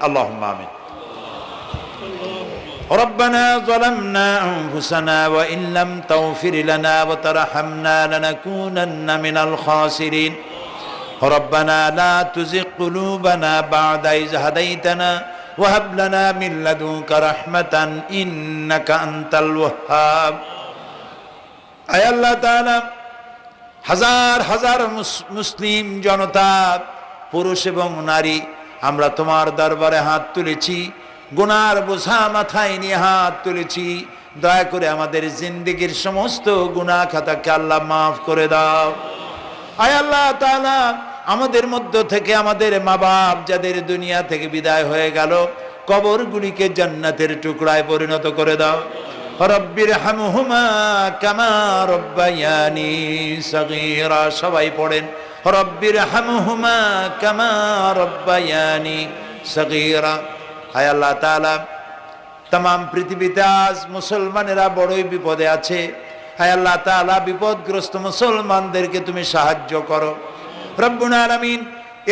আল্লাহুম্মা আমিন। ربنا ظلمنا أنفسنا وإن لم تغفر لنا وترحمنا لنكونن من الخاسرين ربنا لا تزغ قلوبنا بعد إذ هديتنا وهب لنا من لدنك رحمة إنك أنت الوهاب আয় আল্লাহ তাআলা হাজার হাজার মুসলিম জনতা পুরুষ এবং নারী আমরা তোমার দরবারে হাত তুলেছি, গুনার বোঝা মাথায় নিয়ে হাত তুলেছি। দয়া করে আমাদের জিন্দেগীর সমস্ত গুনাহ খাতাকে আল্লাহ মাফ করে দাও। আয় আল্লাহ তাআলা আমাদের মধ্য থেকে আমাদের মা বাপ যাদের দুনিয়া থেকে বিদায় হয়ে গেল, কবরগুলিকে জান্নাতের টুকরায় পরিণত করে দাও। রব্বির হামহুমা কামা রব্বায়ানি সগীরা, সবাই পড়েন রব্বির হামহুমা কামা রব্বায়ানি সগীরা। হায় আল্লাহ তাআলা तमाम পৃথিবীতে আজ মুসলমানেরা বড়ই বিপদে আছে। হায় আল্লাহ তাআলা বিপদগ্রস্ত মুসলমানদেরকে তুমি সাহায্য করো রব্বুল আলামিন।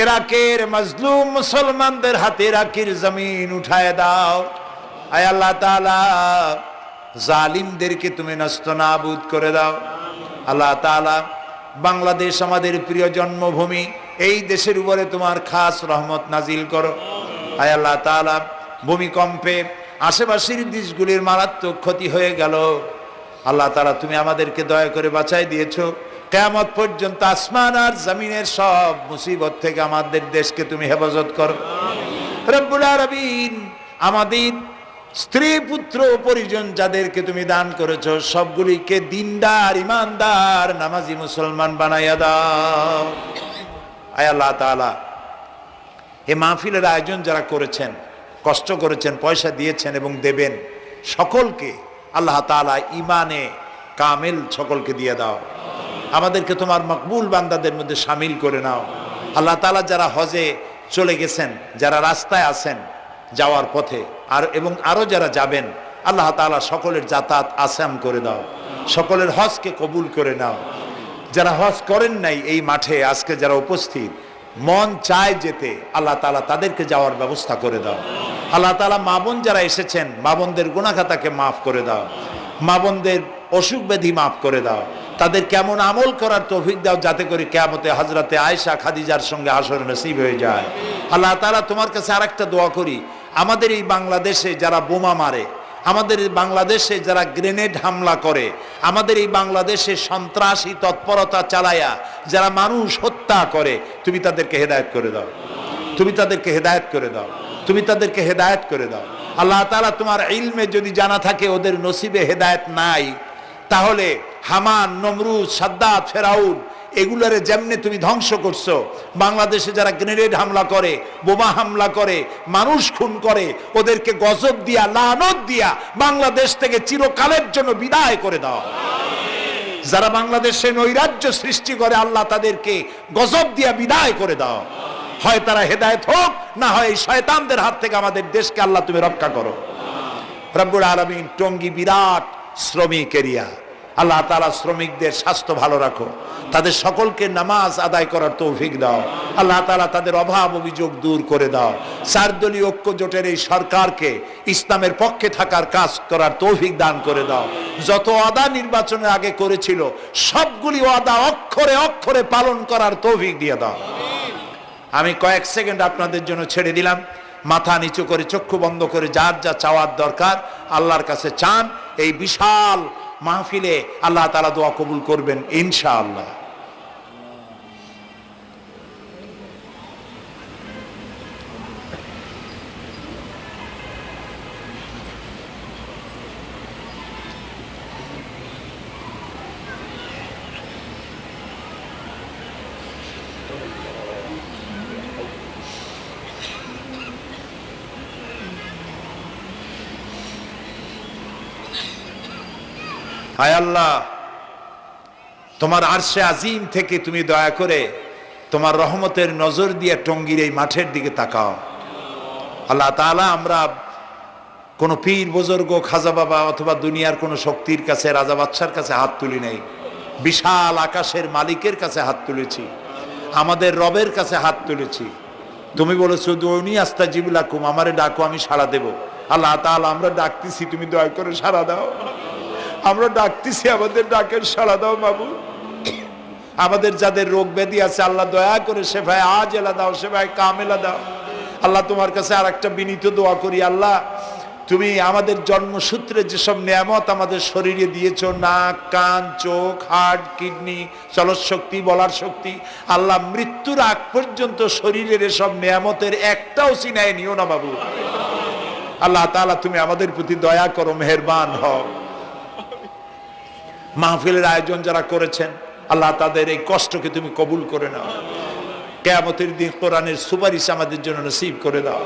ইরাকের মাজলুম মুসলমানদের হাতে ইরাকের জমিন উঠায় দাও। হায় আল্লাহ তাআলা জালিমদেরকে তুমি নস্তনাবুদ করে দাও। আল্লাহ তাআলা বাংলাদেশ আমাদের প্রিয় জন্মভূমি, এই দেশের উপরে তোমার খাস রহমত নাজিল করো। হায় আল্লাহ তাআলা ভূমিকম্পে আশেপাশের দেশগুলির মারাত্মক ক্ষতি হয়ে গেল। আল্লাহ তাআলা তুমি আমাদেরকে দয়া করে বাঁচাই দিয়েছো। কিয়ামত পর্যন্ত আসমান আর জমিনের সব মুসিবত থেকে আমাদের দেশকে তুমি হেফাজত করো রব্বুল আলামিন। আমাদের স্ত্রী পুত্র পরিজন যাদেরকে তুমি দান করেছো সবগুলিকে দিনদার ইমানদার নামাজি মুসলমান বানাইয়া দাও। আয় আল্লাহ তাআলা এই মাহফিলের আয়োজন যারা করেছেন, কষ্ট করেছেন, পয়সা দিয়েছেন এবং দেবেন, সকলকে আল্লাহ তাআলা ইমানে কামেল সকলকে দিয়ে দাও। আমাদেরকে তোমার মকবুল বান্দাদের মধ্যে শামিল করে নাও। আল্লাহ তাআলা যারা হজে চলে গেছেন, যারা রাস্তায় আছেন যাওয়ার পথে, আর এবং আরো যারা যাবেন, আল্লাহ তাআলা সকলের যাতায়াত আসান করে দাও, সকলের হজকে কবুল করে নাও। যারা হজ করেন নাই এই মাঠে আজকে যারা উপস্থিত, মন চায় যেতে, আল্লাহ তাআলা তাদেরকে যাওয়ার ব্যবস্থা করে দাও। আল্লাহ তাআলা মা বোন যারা এসেছেন, মা বোনদের গুনাহ খাতাকে মাফ করে দাও, মা বোনদের অসুখ ব্যাধি মাফ করে দাও, তাদের কেমন আমল করার তৌফিক দাও যাতে করে কিয়ামতে হযরতে আয়েশা খাদিজার সঙ্গে হাসর নসিব হয়ে যায়। আল্লাহ তাআলা তোমার কাছে আরেকটা দোয়া করি, আমাদের এই বাংলাদেশে যারা বোমা মারে, আমাদের এই বাংলাদেশে যারা গ্রেনেড হামলা করে, আমাদের এই বাংলাদেশে সন্ত্রাসী তৎপরতা চালায়া যারা মানুষ হত্যা করে, তুমি তাদেরকে হেদায়েত করে দাও, তুমি তাদেরকে হেদায়েত করে দাও, তুমি তাদেরকে হেদায়েত করে দাও। আল্লাহ তাআলা তোমার ইলমে যদি জানা থাকে ওদের নসিবে হেদায়েত নাই, তাহলে হামান, নমরুদ, সাদ্দাত, ফেরাউন এগুলারে যেমনে তুমি ধ্বংস করছো, বাংলাদেশে যারা গ্রেনেড হামলা করে, বোমা হামলা করে, মানুষ খুন করে, ওদেরকে গজব দিয়া, লানত দিয়া বাংলাদেশ থেকে চিরকালের জন্য বিদায় করে দাও। যারা বাংলাদেশে নৈরাজ্য সৃষ্টি করে, আল্লাহ তাদেরকে গজব দিয়া বিদায় করে দাও। হয় তারা হেদায়েত হোক, না হয় এই শয়তানদের হাত থেকে আমাদের দেশকে আল্লাহ তুমি রক্ষা করো রব্বুল আলামিন। টঙ্গী বিরাট শ্রমিক এরিয়া, আল্লাহ তাআলা শ্রমিকদের স্বাস্থ্য ভালো রাখো, তাদের সকলকে নামাজ আদায় করার তৌফিক দাও। আল্লাহ তাআলা তাদের অভাব অভিযোগ দূর করে দাও। চারদলীয় ঐক্য জোটের এই সরকারকে ইসলামের পক্ষে থাকার কাজ করার তৌফিক দান করে দাও। যত ওয়াদা নির্বাচনের আগে করেছিল সবগুলি ওয়াদা অক্ষরে অক্ষরে পালন করার তৌফিক দিয়ে দাও। আমি কয়েক সেকেন্ড আপনাদের জন্য ছেড়ে দিলাম, মাথা নিচু করে চক্ষু বন্ধ করে যার যা চাওয়ার দরকার আল্লাহর কাছে চান। এই বিশাল মাহফিলে আল্লাহ তাআলা দোয়া কবুল করবেন ইনশাআল্লাহ। হায় আল্লাহ, তোমার আরশে আজিম থেকে তুমি দয়া করে তোমার রহমতের নজর দিয়ে টঙ্গীর এই মাঠের দিকে তাকাও। আল্লাহ তাআলা আমরা কোনো পীর বুজুর্গ, খাজা বাবা অথবা দুনিয়ার কোনো শক্তির কাছে, রাজা বাদশার কাছে হাত তুলি নাই, বিশাল আকাশের মালিকের কাছে হাত তুলেছি, আমাদের রবের কাছে হাত তুলেছি। তুমি বলেছো দুনি আস্তাজিবু লাকুম, আমারে ডাকো আমি সাড়া দেব। আল্লাহ তাআলা আমরা ডাকতেছি, তুমি দয়া করে সাড়া দাও। আমরা ডাকতেছি, আমাদের ডাকের সাড়া দাও মাবুদ। আমাদের যাদের রোগ ব্যাধি আছে আল্লাহ দয়া করে শেফায়ে আজেলা দাও, শেফায়ে কামেলা দাও। আল্লাহ তোমার কাছে আর একটা বিনীত দোয়া করি, আল্লাহ তুমি আমাদের জন্মসূত্রে যেসব নিয়ামত আমাদের শরীরে দিয়েছো, নাক, কান, চোখ, হার্ট, কিডনি, চলৎ শক্তি, বলার শক্তি, আল্লাহ মৃত্যুর আগ পর্যন্ত শরীরের এসব নিয়ামতের একটাও চিনায় নিও না বাবু। আল্লাহ তাআলা তুমি আমাদের প্রতি দয়া করো, মেহেরবান হও। মাহফিলের আয়োজন যারা করেছেন আল্লাহ তাদের এই কষ্টকে তুমি কবুল করে নাও। কিয়ামতের দিন কোরআনের সুপারিশ আমাদের জন্য নসিব করে দাও।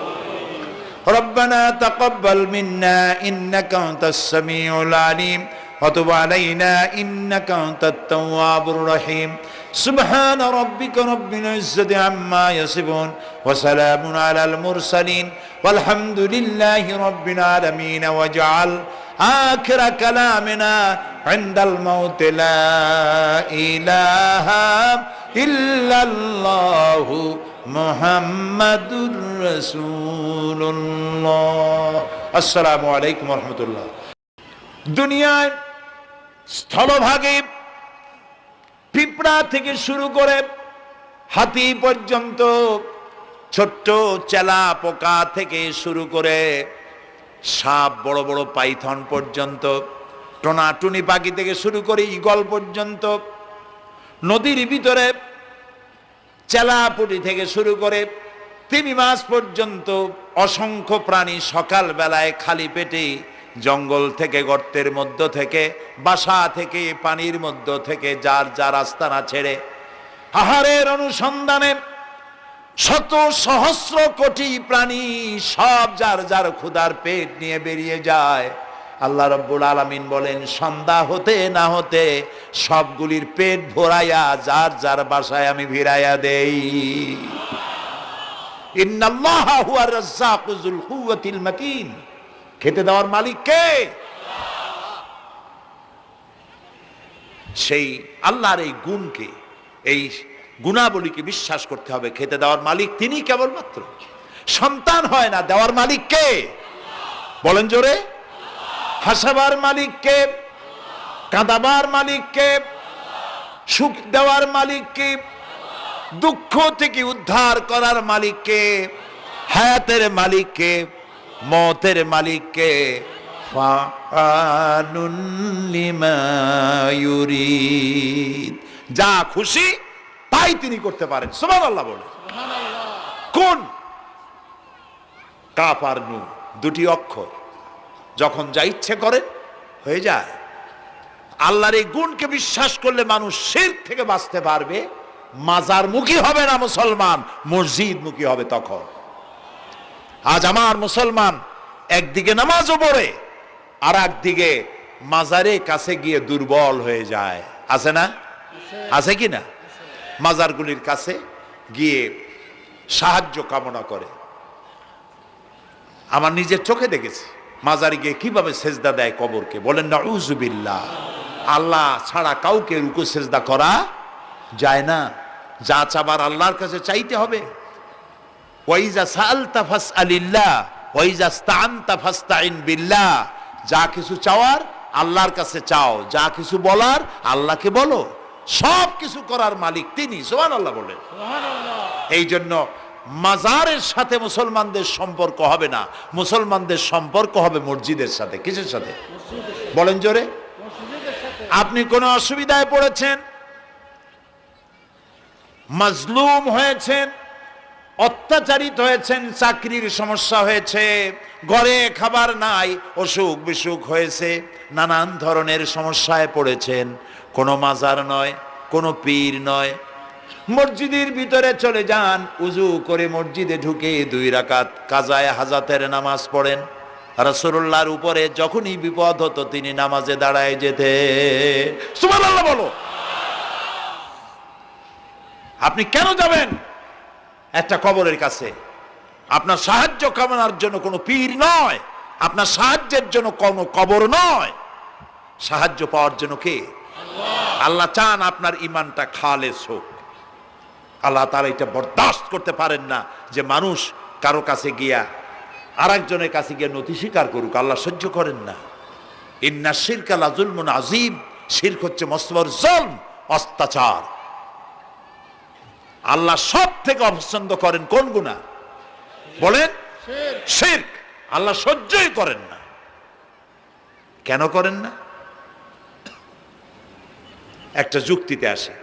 ربنا تقبل منا إنك أنت السميع العليم وتب علينا إنك أنت التواب الرحيم سبحان ربك رب العزة عما يصفون وسلام على المرسلين والحمد لله رب العالمين واجعل آخر كلامنا عند الموت لا إله إلا الله মুহাম্মাদুর রাসূলুল্লাহ। আসসালামু আলাইকুম ওয়া রাহমাতুল্লাহ। দুনিয়ায় স্থলভাগে পিঁপড়া থেকে শুরু করে হাতি পর্যন্ত, ছোট্ট চেলা পোকা থেকে শুরু করে সাপ, বড় বড় পাইথন পর্যন্ত, টোনাটুনি পাখি থেকে শুরু করে ঈগল পর্যন্ত, নদীর ভিতরে চেলাপুটি থেকে শুরু করে তিমি মাছ পর্যন্ত অসংখ্য প্রাণী সকাল বেলায় খালি পেটে জঙ্গল থেকে, গর্তের মধ্য থেকে, বাসা থেকে, পানির মধ্য থেকে যার যার আস্তানা ছেড়ে আহারের অনুসন্ধানে শত সহস্র কোটি প্রাণী সব যার যার ক্ষুধার পেট নিয়ে বেরিয়ে যায়। আল্লাহ রাব্বুল আলামিন বলেন, সন্ধ্যা হতে না হতে সবগুলির পেট ভরাইয়া যার যার বাসায় আমি ভিড়াইয়া দেই। ইন্নাল্লাহা হুয়ার রাজ্জাকু যুল কুওয়াতিল মাতিন। খেতে দেওয়ার মালিক কে? সেই আল্লাহর এই গুণকে, এই গুণাবলীকে বিশ্বাস করতে হবে। খেতে দেওয়ার মালিক তিনি কেবলমাত্র। সন্তান হয় না, দেওয়ার মালিক কে? বলেন জোরে। হাসাবার মালিক কে? কাঁদাবার মালিক কে? সুখ দেওয়ার মালিক কে? দুঃখ থেকে উদ্ধার করার মালিক কে? হায়াতের মালিক কে? মওতের মালিক কে? ফাআলুন লিমা ইউরিদ। যা খুশি তাই তিনি করতে পারেন। সুবহানাল্লাহ বলে। কোন? কাফ আর নুন, দুটি অক্ষর। যখন যা ইচ্ছে করেন হয়ে যায়। আল্লাহর এই গুণকে বিশ্বাস করলে মানুষ শিরক থেকে বাঁচতে পারবে। মাজার মুখী হবে না মুসলমান, মসজিদ মুখী হবে তখন। আজ আমার মুসলমান একদিকে নামাজও পড়ে আর একদিকে মাজারের কাছে গিয়ে দুর্বল হয়ে যায়। আছে না? আছে কি না? মাজারগুলির কাছে গিয়ে সাহায্য কামনা করে। আমার নিজের চোখে দেখেছি মাজারে গিয়ে কিভাবে সেজদা দেয় কবরকে। বলেন নাউযুবিল্লাহ। আল্লাহ ছাড়া কাউকে রুকু সেজদা করা যায় না। যা চাবার আল্লাহর কাছে চাইতে হবে। ওয়াইজা সাআলতা ফাসআলিল্লাহ ওয়াইজা ইসতাআনতা ফাসতাইন বিল্লাহ। যা কিছু চাওয়ার আল্লাহর কাছে চাও, যা কিছু বলার আল্লাহকে বলো। সব কিছু করার মালিক তিনি। সুবহানাল্লাহ বলেন। এই জন্য মাজারের সাথে মুসলমানদের সম্পর্ক হবে না, মুসলমানদের সম্পর্ক হবে মসজিদের সাথে। কিসের সাথে? বলেন জোরে। আপনি কোন অসুবিধায় পড়েছেন, মাজলুম হয়েছেন, অত্যাচারিত হয়েছেন, চাকরির সমস্যা হয়েছে, ঘরে খাবার নাই, অসুখ বিসুখ হয়েছে, নানান ধরনের সমস্যায় পড়েছেন, কোনো মাজার নয়, কোনো পীর নয়, মসজিদের ভিতরে চলে যান, উজু করে মসজিদে ঢুকে 2 রাকাত কাজায়ে হাজাতের নামাজ পড়েন। রাসূলুল্লাহর উপরে যখনই বিপদ হতো তিনি নামাজে দাঁড়ায় যেতেন। সুবহানাল্লাহ বলো। আপনি কেন যাবেন একটা কবরের কাছে? আপনার সাহায্য কামনার জন্য কোনো পীর নয়, আপনার সাহায্যের জন্য কোনো কবর নয়। সাহায্য পাওয়ার জন্য কে? আল্লাহ চান আপনার ঈমানটা খালেস হোক। আল্লাহ তাআলা এটা বরদাস্ত করতে পারেন না যে মানুষ কারো কাছে গিয়া আরেকজনের কাছে গিয়ে নথি স্বীকার করুক। আল্লাহ সহ্য করেন না। ইন্না শিরকা লাযুলমুন আযীম, শিরক হচ্ছে মস্ত বড় জুলম, অত্যাচার। আল্লাহ সব থেকে অপছন্দ করেন কোন গুনাহ বলেন? শিরক। আল্লাহ সহ্যই করেন না। কেন করেন না? একটা যুক্তিতে আসে,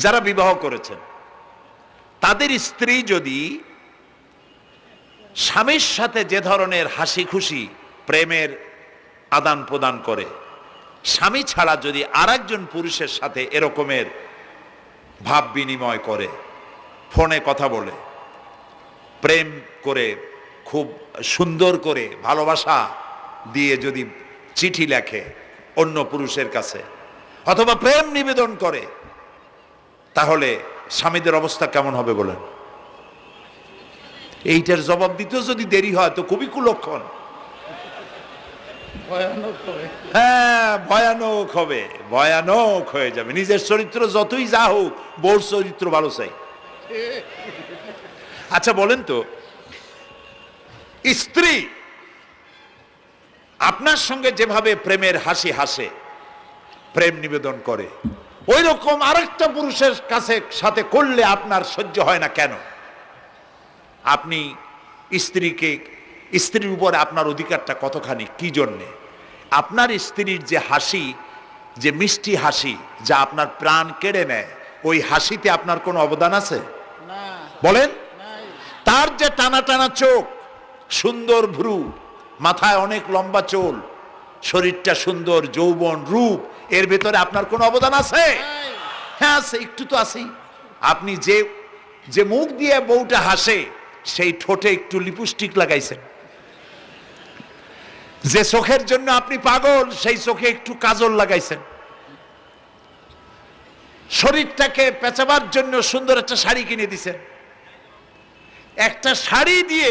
যারা বিবাহ করেছেন তাদের স্ত্রী যদি স্বামীর সাথে যে ধরনের হাসি খুশি প্রেমের আদান প্রদান করে, স্বামী ছাড়া যদি আরেকজন পুরুষের সাথে এরকমের ভাব বিনিময় করে, ফোনে কথা বলে, প্রেম করে, খুব সুন্দর করে ভালোবাসা দিয়ে যদি চিঠি লেখে অন্য পুরুষের কাছে অথবা প্রেম নিবেদন করে, তাহলে স্বামীদের অবস্থা কেমন হবে বলেন? এইটার জবাব দিতেও যদি দেরি হয় তো খুবই কুলক্ষণ। হ্যাঁ, ভয়ানক হবে, ভয়ানক হয়ে যাবে। নিজের চরিত্র যতই যা হোক, বউর চরিত্র ভালো চাই। আচ্ছা বলেন তো, স্ত্রী আপনার সঙ্গে যেভাবে প্রেমের হাসি হাসে, প্রেম নিবেদন করে, ওই রকম আরেকটা পুরুষের কাছে সাথে করলে আপনার সহ্য হয় না কেন? আপনি স্ত্রীর উপরে আপনার অধিকারটা কতখানি, কি জন্যে? আপনার স্ত্রীর যে হাসি, যে মিষ্টি হাসি, যা আপনার প্রাণ কেড়ে নেয়, ওই হাসিতে আপনার কোনো অবদান আছে বলেন? তার যে টানা টানা চোখ, সুন্দর ভ্রু, মাথায় অনেক লম্বা চুল, শরীরটা সুন্দর, যৌবন, রূপ, এর ভেতরে আপনার কোনো অবদান আছে? হ্যাঁ আছে, একটু তো আছেই। আপনি যে মুখ দিয়ে বউটা হাসে, সেই ঠোঁটে একটু লিপস্টিক লাগাইছেন। যে চোখের জন্য আপনি পাগল, সেই চোখে একটু কাজল লাগাইছেন। শরীরটাকে পেঁচাবার জন্য সুন্দর একটা শাড়ি কিনে দিছেন। একটা শাড়ি দিয়ে,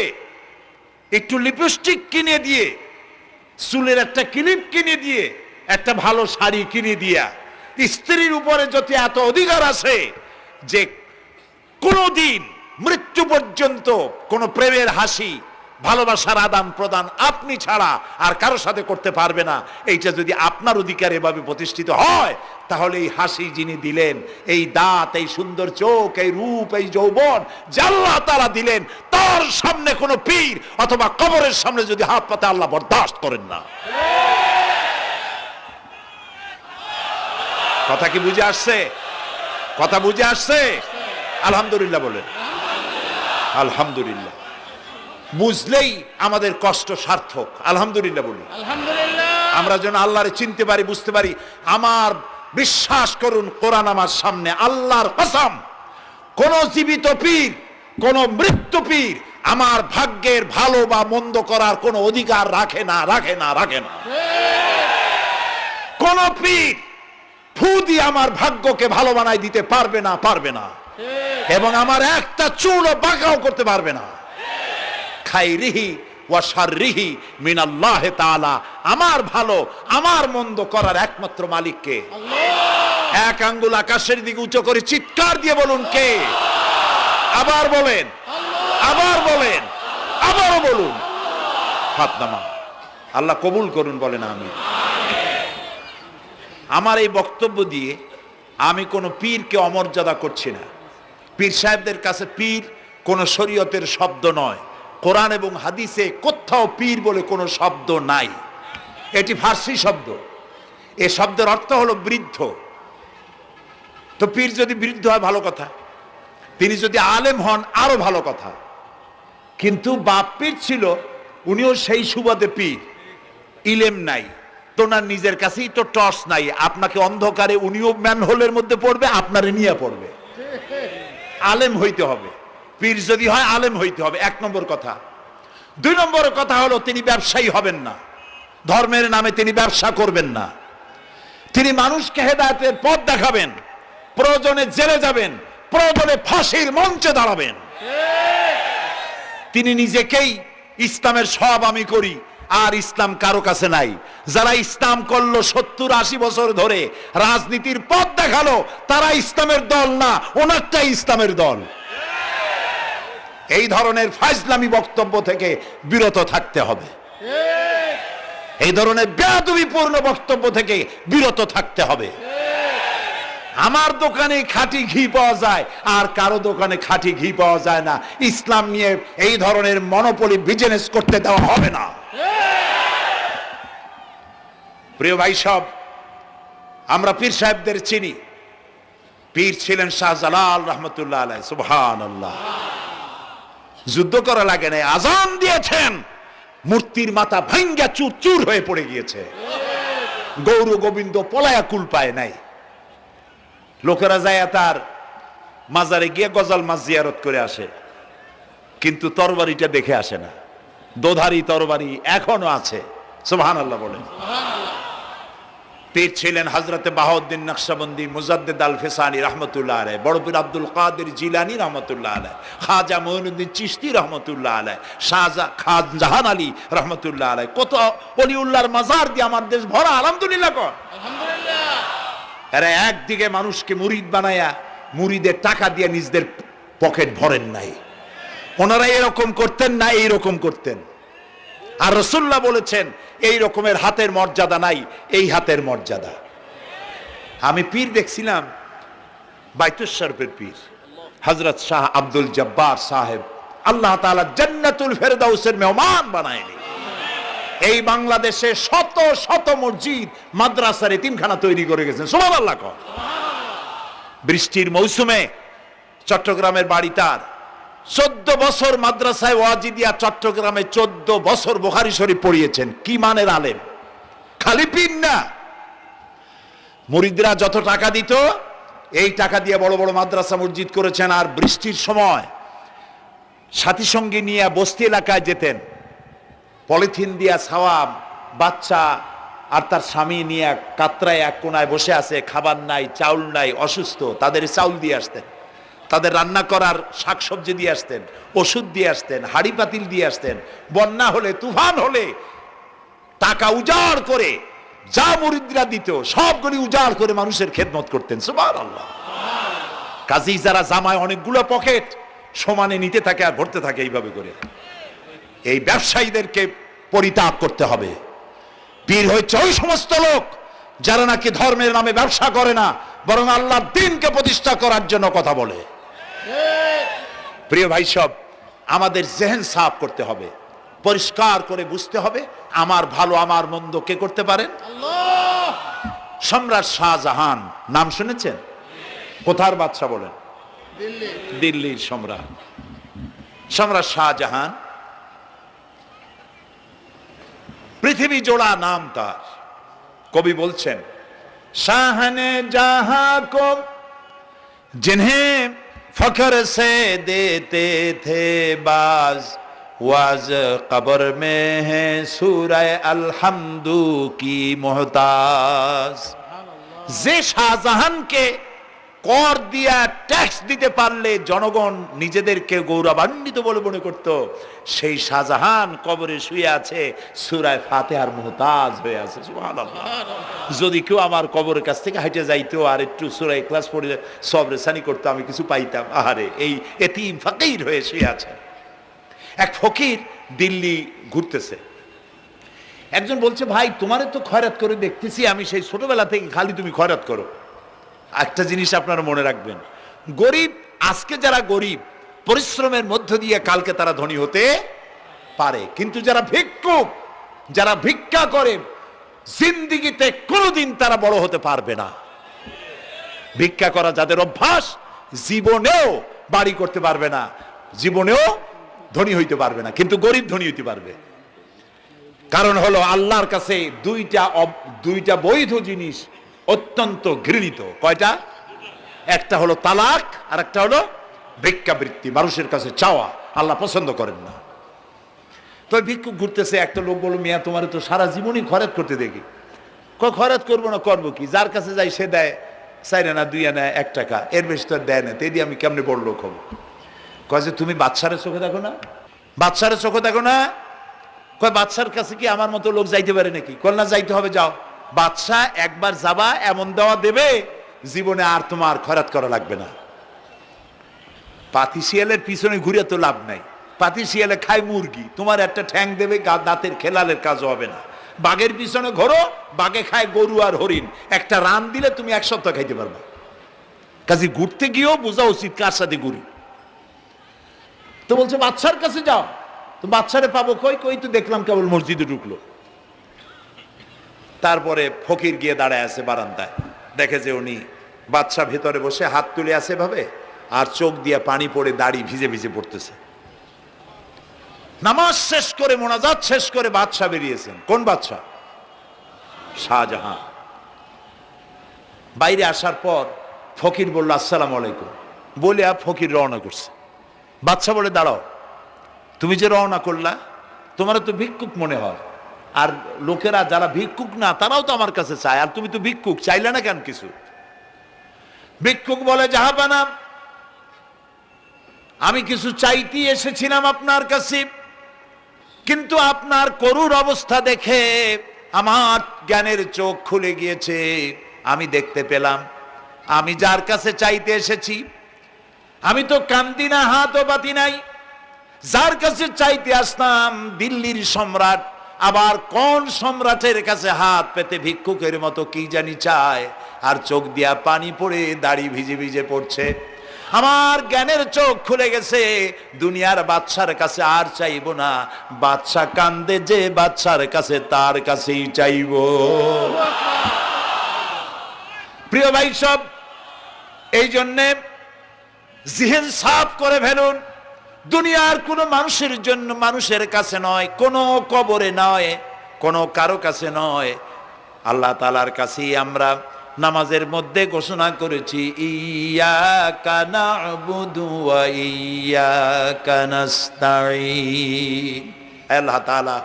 একটু লিপস্টিক কিনে দিয়ে, চুলের একটা ক্লিপ কিনে দিয়ে, একটা ভালো শাড়ি কিনে দিয়া স্ত্রীর উপরে যদি এত অধিকার আছে যে কোনদিন মৃত্যু পর্যন্ত কোন প্রেমের হাসি, ভালোবাসার আদান প্রদান আপনি ছাড়া আর কারো সাথে করতে পারবে না, এইটা যদি আপনার অধিকার এভাবে প্রতিষ্ঠিত হয়, তাহলে এই হাসি যিনি দিলেন, এই দাঁত, এই সুন্দর চোখ, এই রূপ, এই যৌবন যা আল্লাহ তাআলা দিলেন, তার সামনে কোনো পীর অথবা কবরের সামনে যদি হাত পাতে আল্লাহ বরদাস্ত করেন না। কথা কি বুঝে আসছে? কথা বুঝে আসছে? আলহামদুলিল্লাহ বলেন। আলহামদুলিল্লাহ। বুঝলেই আমাদের কষ্ট সার্থক। আলহামদুলিল্লাহ বলি। আমরা যেন আল্লাহরে চিনতে পারি, বুঝতে পারি। আমার বিশ্বাস করুন, কোরআন আমার সামনে, আল্লাহর কসম, কোন জীবিত পীর, কোন মৃত্যু পীর আমার ভাগ্যের ভালো বা মন্দ করার কোন অধিকার রাখে না, রাখে না, রাখে না। কোন পীর ফু দিয়ে আমার ভাগ্যকে ভালো বানাই দিতে পারবে না, পারবে না, এবং আমার একটা চুলও বাঁকাও করতে পারবে না। খাইরিহি ওয়া শাররিহি মিনাল্লাহ তাআলা। আমার ভালো, আমার মন্দ করার একমাত্র মালিক কে? এক আঙ্গুল আকাশের দিকে উঁচু করে চিৎকার দিয়ে বলুন, কে? আবার বলেন, আবার বলেন, আবারও বলুন। হাত নামান। আল্লাহ কবুল করুন, বলেন আমিন। আমার এই বক্তব্য দিয়ে আমি কোনো পীরকে অমর্যাদা করছি না। পীর সাহেবদের কাছে পীর কোনো শরীয়তের শব্দ নয়। কোরআন এবং হাদিসে কোথাও পীর বলে কোনো শব্দ নাই। এটি ফার্সি শব্দ। এ শব্দের অর্থ হলো বৃদ্ধ। তো পীর যদি বৃদ্ধ হয় ভালো কথা, তিনি যদি আলেম হন আরো ভালো কথা। কিন্তু বাপ পীর ছিল, উনিও সেই সুবাদে পীর। ইলেম নাই, তোনার নিজের কাছেই তো টর্চ নাই। আপনাকে অন্ধকারে উনিও ম্যানহোলের মধ্যে পড়বে, আপনারে নিয়ে পড়বে। আলেম হইতে হবে। পীর যদি হয় আলেম হইতে হবে, এক নম্বর কথা। দুই নম্বর কথা হলো তিনি ব্যবসায়ী হবেন না। ধর্মের নামে তিনি ব্যবসা করবেন না। তিনি মানুষকে হেদায়েতের পথ দেখাবেন। প্রয়োজনে জেলে যাবেন, প্রয়োজনে ফাঁসির মঞ্চে দাঁড়াবেন। তিনি নিজেকেই ইসলামের সব আমি করি, আর ইসলাম কারো কাছে নাই। যারা ইসলাম করলো 70-80 বছর ধরে, রাজনীতির পথ দেখালো, তারা ইসলামের দল না, ওনারটাই ইসলামের দল। এই ধরনের ফাজলামি বক্তব্য থেকে বিরত থাকতে হবে, এই ধরনের বেয়াদবিপূর্ণ বক্তব্য থেকে বিরত থাকতে হবে। আমার দোকানে খাঁটি ঘি পাওয়া যায়, আর কারো দোকানে খাঁটি ঘি পাওয়া যায় না। ইসলাম নিয়ে এই ধরনের মনোপলি বিজনেস করতে দেওয়া হবে না। প্রিয় ভাই সব, আমরা পীর সাহেবদের চিনি। পীর ছিলেন শাহজালাল রহমতুল্লাহ আলাইহি। সুবহানাল্লাহ। যুদ্ধ করা লাগে না, আজান দিয়েছেন, মূর্তির মাথা ভাঙ্গা চুর চুর হয়ে পড়ে গিয়েছে। গৌর গোবিন্দ পলায়া কুল পায় নাই। লোকেরা যায় তার মাজারে গিয়ে গজাল মাছ জিয়ারত করে আসে, কিন্তু তরবারিটা দেখে আসে না। দোধারি তরবারি এখনো আছে। সুবহানাল্লাহ বলেন। পীর ছিলেন হযরতে বাহাউদ্দিন নকশবন্দি, মুজাদ্দিদ আল ফিসানি রহমতুল্লাহ আলাইহি, বড় পীর আব্দুল কাদের জিলানী রহমতুল্লাহ আলাইহি, খাজা মুঈনুদ্দিন চিশতি রহমতুল্লাহ আলাইহি, খানজাহান আলী রহমতুল্লাহ আলাইহি। কত ওলিউল্লাহর মাজার দিয়ে আমার দেশ ভরা। আলহামদুলিল্লাহ কর। আলহামদুলিল্লাহ। এরা একদিকে মানুষকে মুরিদ বানায়া মুরিদের টাকা দিয়ে নিজেদের পকেট ভরেন নাই। ওনারা এরকম করতেন না, এইরকম করতেন। আর রাসূলুল্লাহ বলেছেন এই রকমের হাতের মর্যাদা নাই, এই হাতের মর্যাদা। আমি পীর দেখছিলাম, বাইতুল শরীফের পীর হযরত শাহ আব্দুল জব্বার সাহেব, আল্লাহ তাআলা জান্নাতুল ফেরদাউসের মেহমান বানায়নি। এই বাংলাদেশে শত শত মসজিদ, মাদ্রাসার এতিমখানা তৈরি করে গেছেন। সুবহানাল্লাহ। বৃষ্টির মৌসুমে চট্টগ্রামের বাড়ি তার, 14 বছর মাদ্রাসায় ওয়াজি দিয়া চট্টগ্রামে 14 বছর বুখারী শরীফ পড়িয়েছেন। কি মানের আলেম, খালি পীর না। মুরিদরা যত টাকা দিত, এই টাকা দিয়ে বড় বড় মাদ্রাসা মসজিদ করেছেন। আর বৃষ্টির সময় সাথী সঙ্গী নিয়ে বস্তি এলাকায় যেতেন, পলিথিন দিয়া ছাওয়া, বাচ্চা আর তার স্বামী নিয়ে কাতরায় এক কোনায় বসে আছে, খাবার নাই, চাউল নাই, অসুস্থ, তাদের চাউল দিয়ে আসতেন, তাদের রান্না করার শাকসবজি দিয়ে আসতেন, ওষুধ দিয়ে আসতেন, হাড়ি পাতিল দিয়ে আসতেন। বন্যা হলে, তুফান হলে টাকা উজাড় করে যা মুরিদরা দিত সবগুলি উজাড় করে মানুষের খেদমত করতেন। সুবহানাল্লাহ। কাজী যারা জামায় অনেকগুলো পকেট সমানে নিতে থাকে আর ভরতে থাকে, এইভাবে করে এই ব্যবসায়ীদেরকে পরিত্যাগ করতে হবে। পীর হচ্ছে ওই সমস্ত লোক যারা নাকি ধর্মের নামে ব্যবসা করে না, বরং আল্লাহর দ্বীনকে প্রতিষ্ঠা করার জন্য কথা বলে। প্রিয় ভাই সব, আমাদের জেহেন সাফ করতে হবে, পরিষ্কার করে বুঝতে হবে আমার ভালো আমার মন্দ কে করতে পারেন? আল্লাহ। সম্রাট শাহজাহান নাম শুনেছেন? কোথার বাদশা বলেন? দিল্লির সম্রাট। সম্রাট শাহজাহান পৃথিবী জোড়া নাম তার। কবি বলছেন, শাহনে জাহাं को जिन्हें फख्र से देते थे बाज, वाज कब्र में है सूरह अलहम्दु की मोहताज। যে শাহজাহানকে কর দিয়া ট্যাক্স দিতে পারলে জনগণ নিজেদেরকে গৌরবান্বিত বলে মনে করত, সেই শাহজাহান কবরে শুয়ে আছে, সূরা ফাতিহার মুহতাজ হয়ে আছে। সুবহানাল্লাহ। যদি কেউ আমার কবরের কাছ থেকে হাঁটে যাইতো আর একটু সূরা ইখলাস পড়ে সবরেসানি করতো, আমি কিছু পাইতাম। আহারে, এই এতিম ফকির হয়ে শুয়ে আছে। এক ফকির দিল্লি ঘুরতেছে, একজন বলছে, ভাই তোমারে তো খয়রাত করে দেখতেছি আমি সেই ছোটবেলা থেকে, খালি তুমি খয়রাত করো। একটা জিনিস আপনারা মনে রাখবেন, গরিব, আজকে যারা গরিব পরিশ্রমের মধ্য দিয়ে কালকে তারা ধনী হতে পারে, কিন্তু যারা ভিক্ষুক, যারা ভিক্ষা করে, জিন্দেগিতে কোনোদিন তারা বড় হতে পারবে না। ভিক্ষা করা যাদের অভ্যাস, জীবনেও বাড়ি করতে পারবে না, জীবনেও ধনী হইতে পারবে না, কিন্তু গরিব ধনী হইতে পারবে। কারণ হলো আল্লাহর কাছে দুইটা বৈধ জিনিস অত্যন্ত ঘৃণিত। কয়টা? একটা হলো তালাক, আর একটা হলো ভিক্ষাবৃত্তি, মানুষের কাছে চাওয়া। আল্লাহ পছন্দ করেন না। তো ভিক্ষুক ঘুরতেছে, একটা লোক বলল, মিয়া তোমার তো সারা জীবনই খয়রাত করতে দেখি। খয়রাত করবো না, করবো কি? যার কাছে যাই সে দেয় 4 আনা 2 আনা 1 টাকা, এর বেশি তো দেয় না, তেদি আমি কেমনে বড় লোক হবো? কয় যে তুমি বাদশারে চোখে দেখো না, বাদশারে চোখে দেখো না, কয় বাদশার কাছে কি আমার মতো লোক যাইতে পারে নাকি? কল না, যাইতে হবে, যাও। বাদশাহ একবার যাবা, এমন দেওয়া দেবে জীবনে আর তোমার খয়রাত করা লাগবে না। পাতি শিয়ালের পিছনে ঘুরে তো লাভ নাই। পাতি শিয়ালে খায় মুরগি, তোমার একটা ঠ্যাং দেবে, দাঁতের খেলালের কাজ হবে না। বাঘের পিছনে ঘোরো, বাঘে খায় গরু আর হরিণ, একটা রান দিলে তুমি এক সপ্তাহ খাইতে পারবা। কাজে ঘুরতে গিয়েও বোঝা উচিত কার সাথে ঘুরি। তো বলছে বাদশার কাছে যাও। তো বাদশারে পাবো কই? কই তো দেখলাম কেবল মসজিদে ঢুকলো। তারপরে ফকির গিয়ে দাঁড়ায় আছে বারান্দায়, দেখে যে উনি বাদশা ভেতরে বসে হাত তুলে আছে ভাবে, আর চোখ দিয়ে পানি পড়ে দাড়ি ভিজে ভিজে পড়তেছে। নামাজ শেষ করে, মোনাজাত শেষ করে বাদশা বেরিয়েছেন। কোন বাদশা? শাহজাহান। বাইরে আসার পর ফকির বলল আসসালামু আলাইকুম, বলে ফকির রওনা করছে। বাদশা বলে দাঁড়াও, তুমি যে রওনা করলা, তোমার তো ভিক্ষুক মনে হয়, আর লোকেরা যারা ভিক্ষুক না তারাও তো আমার কাছে চায়, আর তুমি তো ভিক্ষুক, চাইলে না কেন কিছু? ভিক্ষুক বলে জাহাপানা, আমি কিছু চাইতে এসেছিলাম আপনার কাছে, কিন্তু আপনার করুণ অবস্থা দেখে আমার জ্ঞানের চোখ খুলে গিয়েছে। আমি দেখতে পেলাম আমি যার কাছে চাইতে এসেছি, আমি তো কান্দি না, হাতও পাতি নাই। যার কাছে চাইতে আসতাম দিল্লির সম্রাট, আবার কোন সম্রাটের কাছে হাত পেতে ভিক্ষুকের মতো কি জানি চায়, আর চোখ দিয়া পানি পড়ে দাড়ি ভিজে ভিজে পড়ছে। আমার জ্ঞানের চোখ খুলে গেছে, দুনিয়ার বাদশার কাছে আর চাইব না। বাদশা কান্দে যে বাদশার কাছে, তার কাছেই চাইব। প্রিয় ভাই সব, এই জন্যে জিহেন সাফ করে ফেলুন। দুনিয়ার কোনো মানুষের জন্য, মানুষের কাছে নয়, কোনো কবরে নয়, কোনো কারো কাছে নয়, আল্লাহ তাআলার কাছেই আমরা নামাজের মধ্যে ঘোষণা করেছি ইয়াকা না'বুদু ওয়া ইয়াকা নাস্তাঈন। আল্লাহ তাআলা,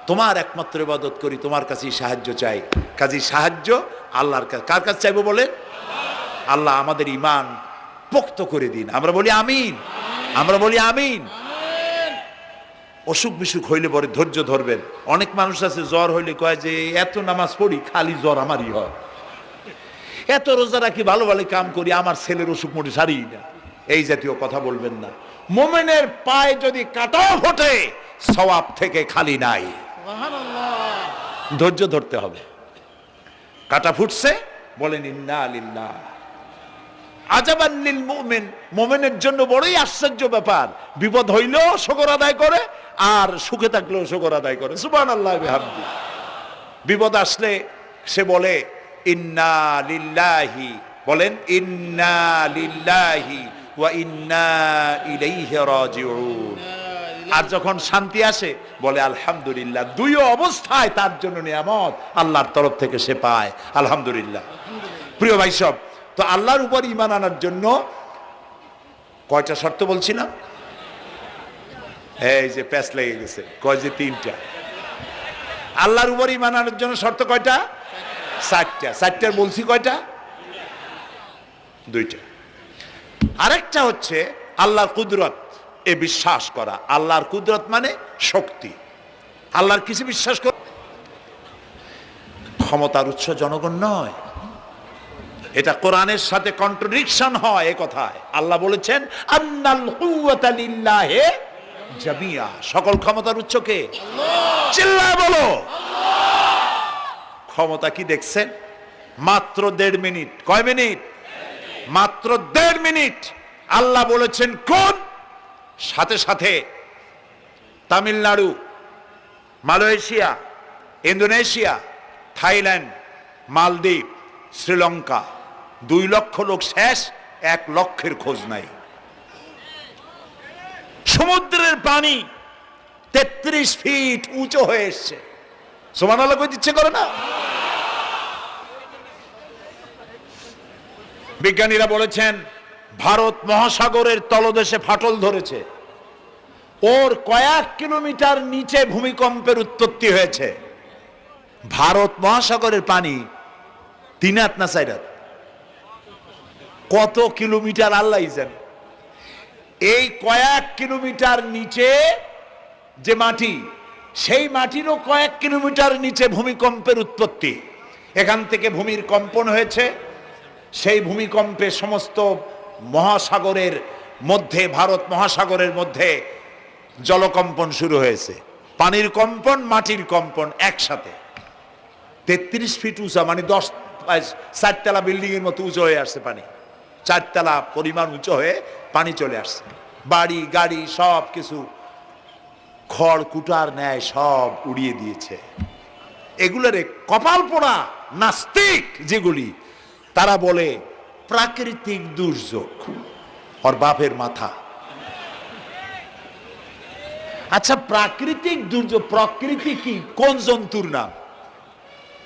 তোমার একমাত্র ইবাদত করি, তোমার কাছেই সাহায্য চাই। কাজী সাহায্য আল্লাহর কাছে। কার কাছে চাইবো বলে? আল্লাহ আমাদের ঈমান পোক্ত করে দিন। আমরা বলি আমিন, আমরা বলি আমিন। অসুখ বিসুখ হইলে পরে ধৈর্য ধরবেন। অনেক মানুষ আছে জ্বর হইলে কয় যে এত নামাজ পড়ি খালি জ্বর আমারই হয়, এত রোজা রাখি, ভালো ভালো কাম করি, আমার ছেলের অসুখ মোটে সারি না। এই জাতীয় কথা বলবেন না। মুমিনের পায়ে যদি কাঁটাও ফোটে সওয়াব থেকে খালি নাই। ধৈর্য ধরতে হবে। কাঁটা ফুটছে, বলেন ইন্না লিল্লাহ। আজাবান লিল মুমিন, মুমিনের জন্য বড়ই আশ্চর্য ব্যাপার, বিপদ হইলেও শুকর আদায় করে, আর সুখে থাকলেও শুকর আদায় করে। সুবহানাল্লাহ বিহামদি। বিপদ আসলে সে বলে ইন্না লিল্লাহি, বলেন ইন্না লিল্লাহি ওয়া ইন্না ইলাইহি রাজিউন। আর যখন শান্তি আসে বলে আলহামদুলিল্লাহ। দুই অবস্থায় তার জন্য নিয়ামত আল্লাহর তরফ থেকে সে পায়, আলহামদুলিল্লাহ। প্রিয় ভাই সব, তো আল্লাহর উপর ঈমান আনার জন্য কয়টা শর্ত বলছিলাম? এই যে প্যাচ লেগে গেছে, কয় যে তিনটা। আল্লাহর উপর ঈমান আনার জন্য শর্ত কয়টা? চারটা। চারটার বলছি কয়টা? দুইটা। আরেকটা হচ্ছে আল্লাহর কুদরত, এ বিশ্বাস করা। আল্লাহর কুদরত মানে শক্তি। আল্লাহর কিছু বিশ্বাস করা। ক্ষমতার উৎস জনগণ নয়, এটা কোরআনের সাথে কন্ট্রাডিকশন হয় এ কথায়। আল্লাহ বলেছেন আন্নাল কুওয়াতা লিল্লাহি জামিয়া, সকল ক্ষমতার উৎস কে? আল্লাহ। চিল্লায় বলো আল্লাহ। ক্ষমতা কি দেখছেন? মাত্র 1.5 মিনিট। কয় মিনিট? মাত্র 1.5 মিনিট। আল্লাহ বলেছেন কোন? সাথে সাথে তামিলনাড়ু, মালয়েশিয়া, ইন্দোনেশিয়া, থাইল্যান্ড, মালদ্বীপ, শ্রীলঙ্কা 2 লক্ষ লোক শেষ, 1 লক্ষের খোঁজ নাই। সমুদ্রের পানি 33 ফিট উঁচু হয়ে এসছে। সুবহানাল্লাহ কই দিচ্ছে করে না? বিজ্ঞানীরা বলেছেন ভারত মহাসাগরের তলদেশে ফাটল ধরেছে, ওর কয়েক কিলোমিটার নিচে ভূমিকম্পের উৎপত্তি হয়েছে। ভারত মহাসাগরের পানি 3 হাত না 4 হাত, কত কিলোমিটার আল্লাহ জানে। এই কয়েক কিলোমিটার নিচে যে মাটি, সেই মাটিরও কয়েক কিলোমিটার নিচে ভূমিকম্পের উৎপত্তি। এখান থেকে ভূমির কম্পন হয়েছে। সেই ভূমিকম্পে সমস্ত মহাসাগরের মধ্যে, ভারত মহাসাগরের মধ্যে জলকম্পন শুরু হয়েছে। পানির কম্পন, মাটির কম্পন একসাথে। 33 ফিট উঁচা, মানে 4 তলা বিল্ডিং এর মতো উঁচু হয়ে আসছে পানি। 4 তলা পরিমাণ উঁচু হয়ে পানি চলে আসছে। বাড়ি গাড়ি সব কিছু খড় কুটার ন্যায় সব উড়িয়ে দিয়েছে। এগুলোরে কপাল পোড়া নাস্তিক যেগুলি, তারা বলে প্রাকৃতিক দুর্যোগ। ওর বাপের মাথা। আচ্ছা, প্রাকৃতিক দুর্যোগ, প্রকৃতি কি? কোন জন্তুর নাম?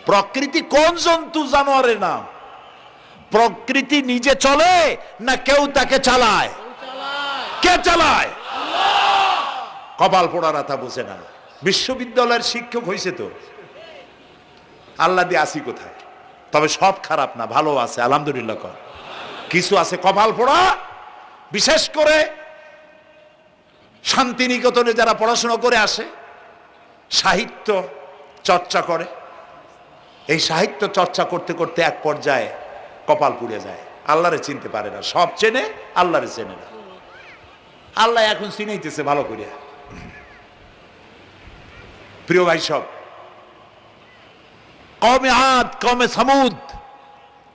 প্রকৃতি কোন জন্তু জানোয়ারের নাম? প্রকৃতি নিজে চলে না কেউ তাকে চালায়? কে চালায়? কপাল পোড়ারা তা বোঝে না। বিশ্ববিদ্যালয়ের শিক্ষক হয়েছে তো, আল্লাহ দিয়ে আসি কোথায়? তবে সব খারাপ না, ভালো আছে, আলহামদুলিল্লাহ কর। কিছু আছে কপাল পোড়া। বিশেষ করে শান্তিনিকেতনে যারা পড়াশোনা করে আসে, সাহিত্য চর্চা করে, এই সাহিত্য চর্চা করতে করতে এক পর্যায়ে কপাল পুড়ে যায়। আল্লাহরে চিনতে পারে না। সব চেনে, আল্লাহরে চেনে না। আল্লাহ এখন চিনাইতেছে ভালো করে। প্রিয় ভাই সব, কওমে আদ, কওমে সামুদ,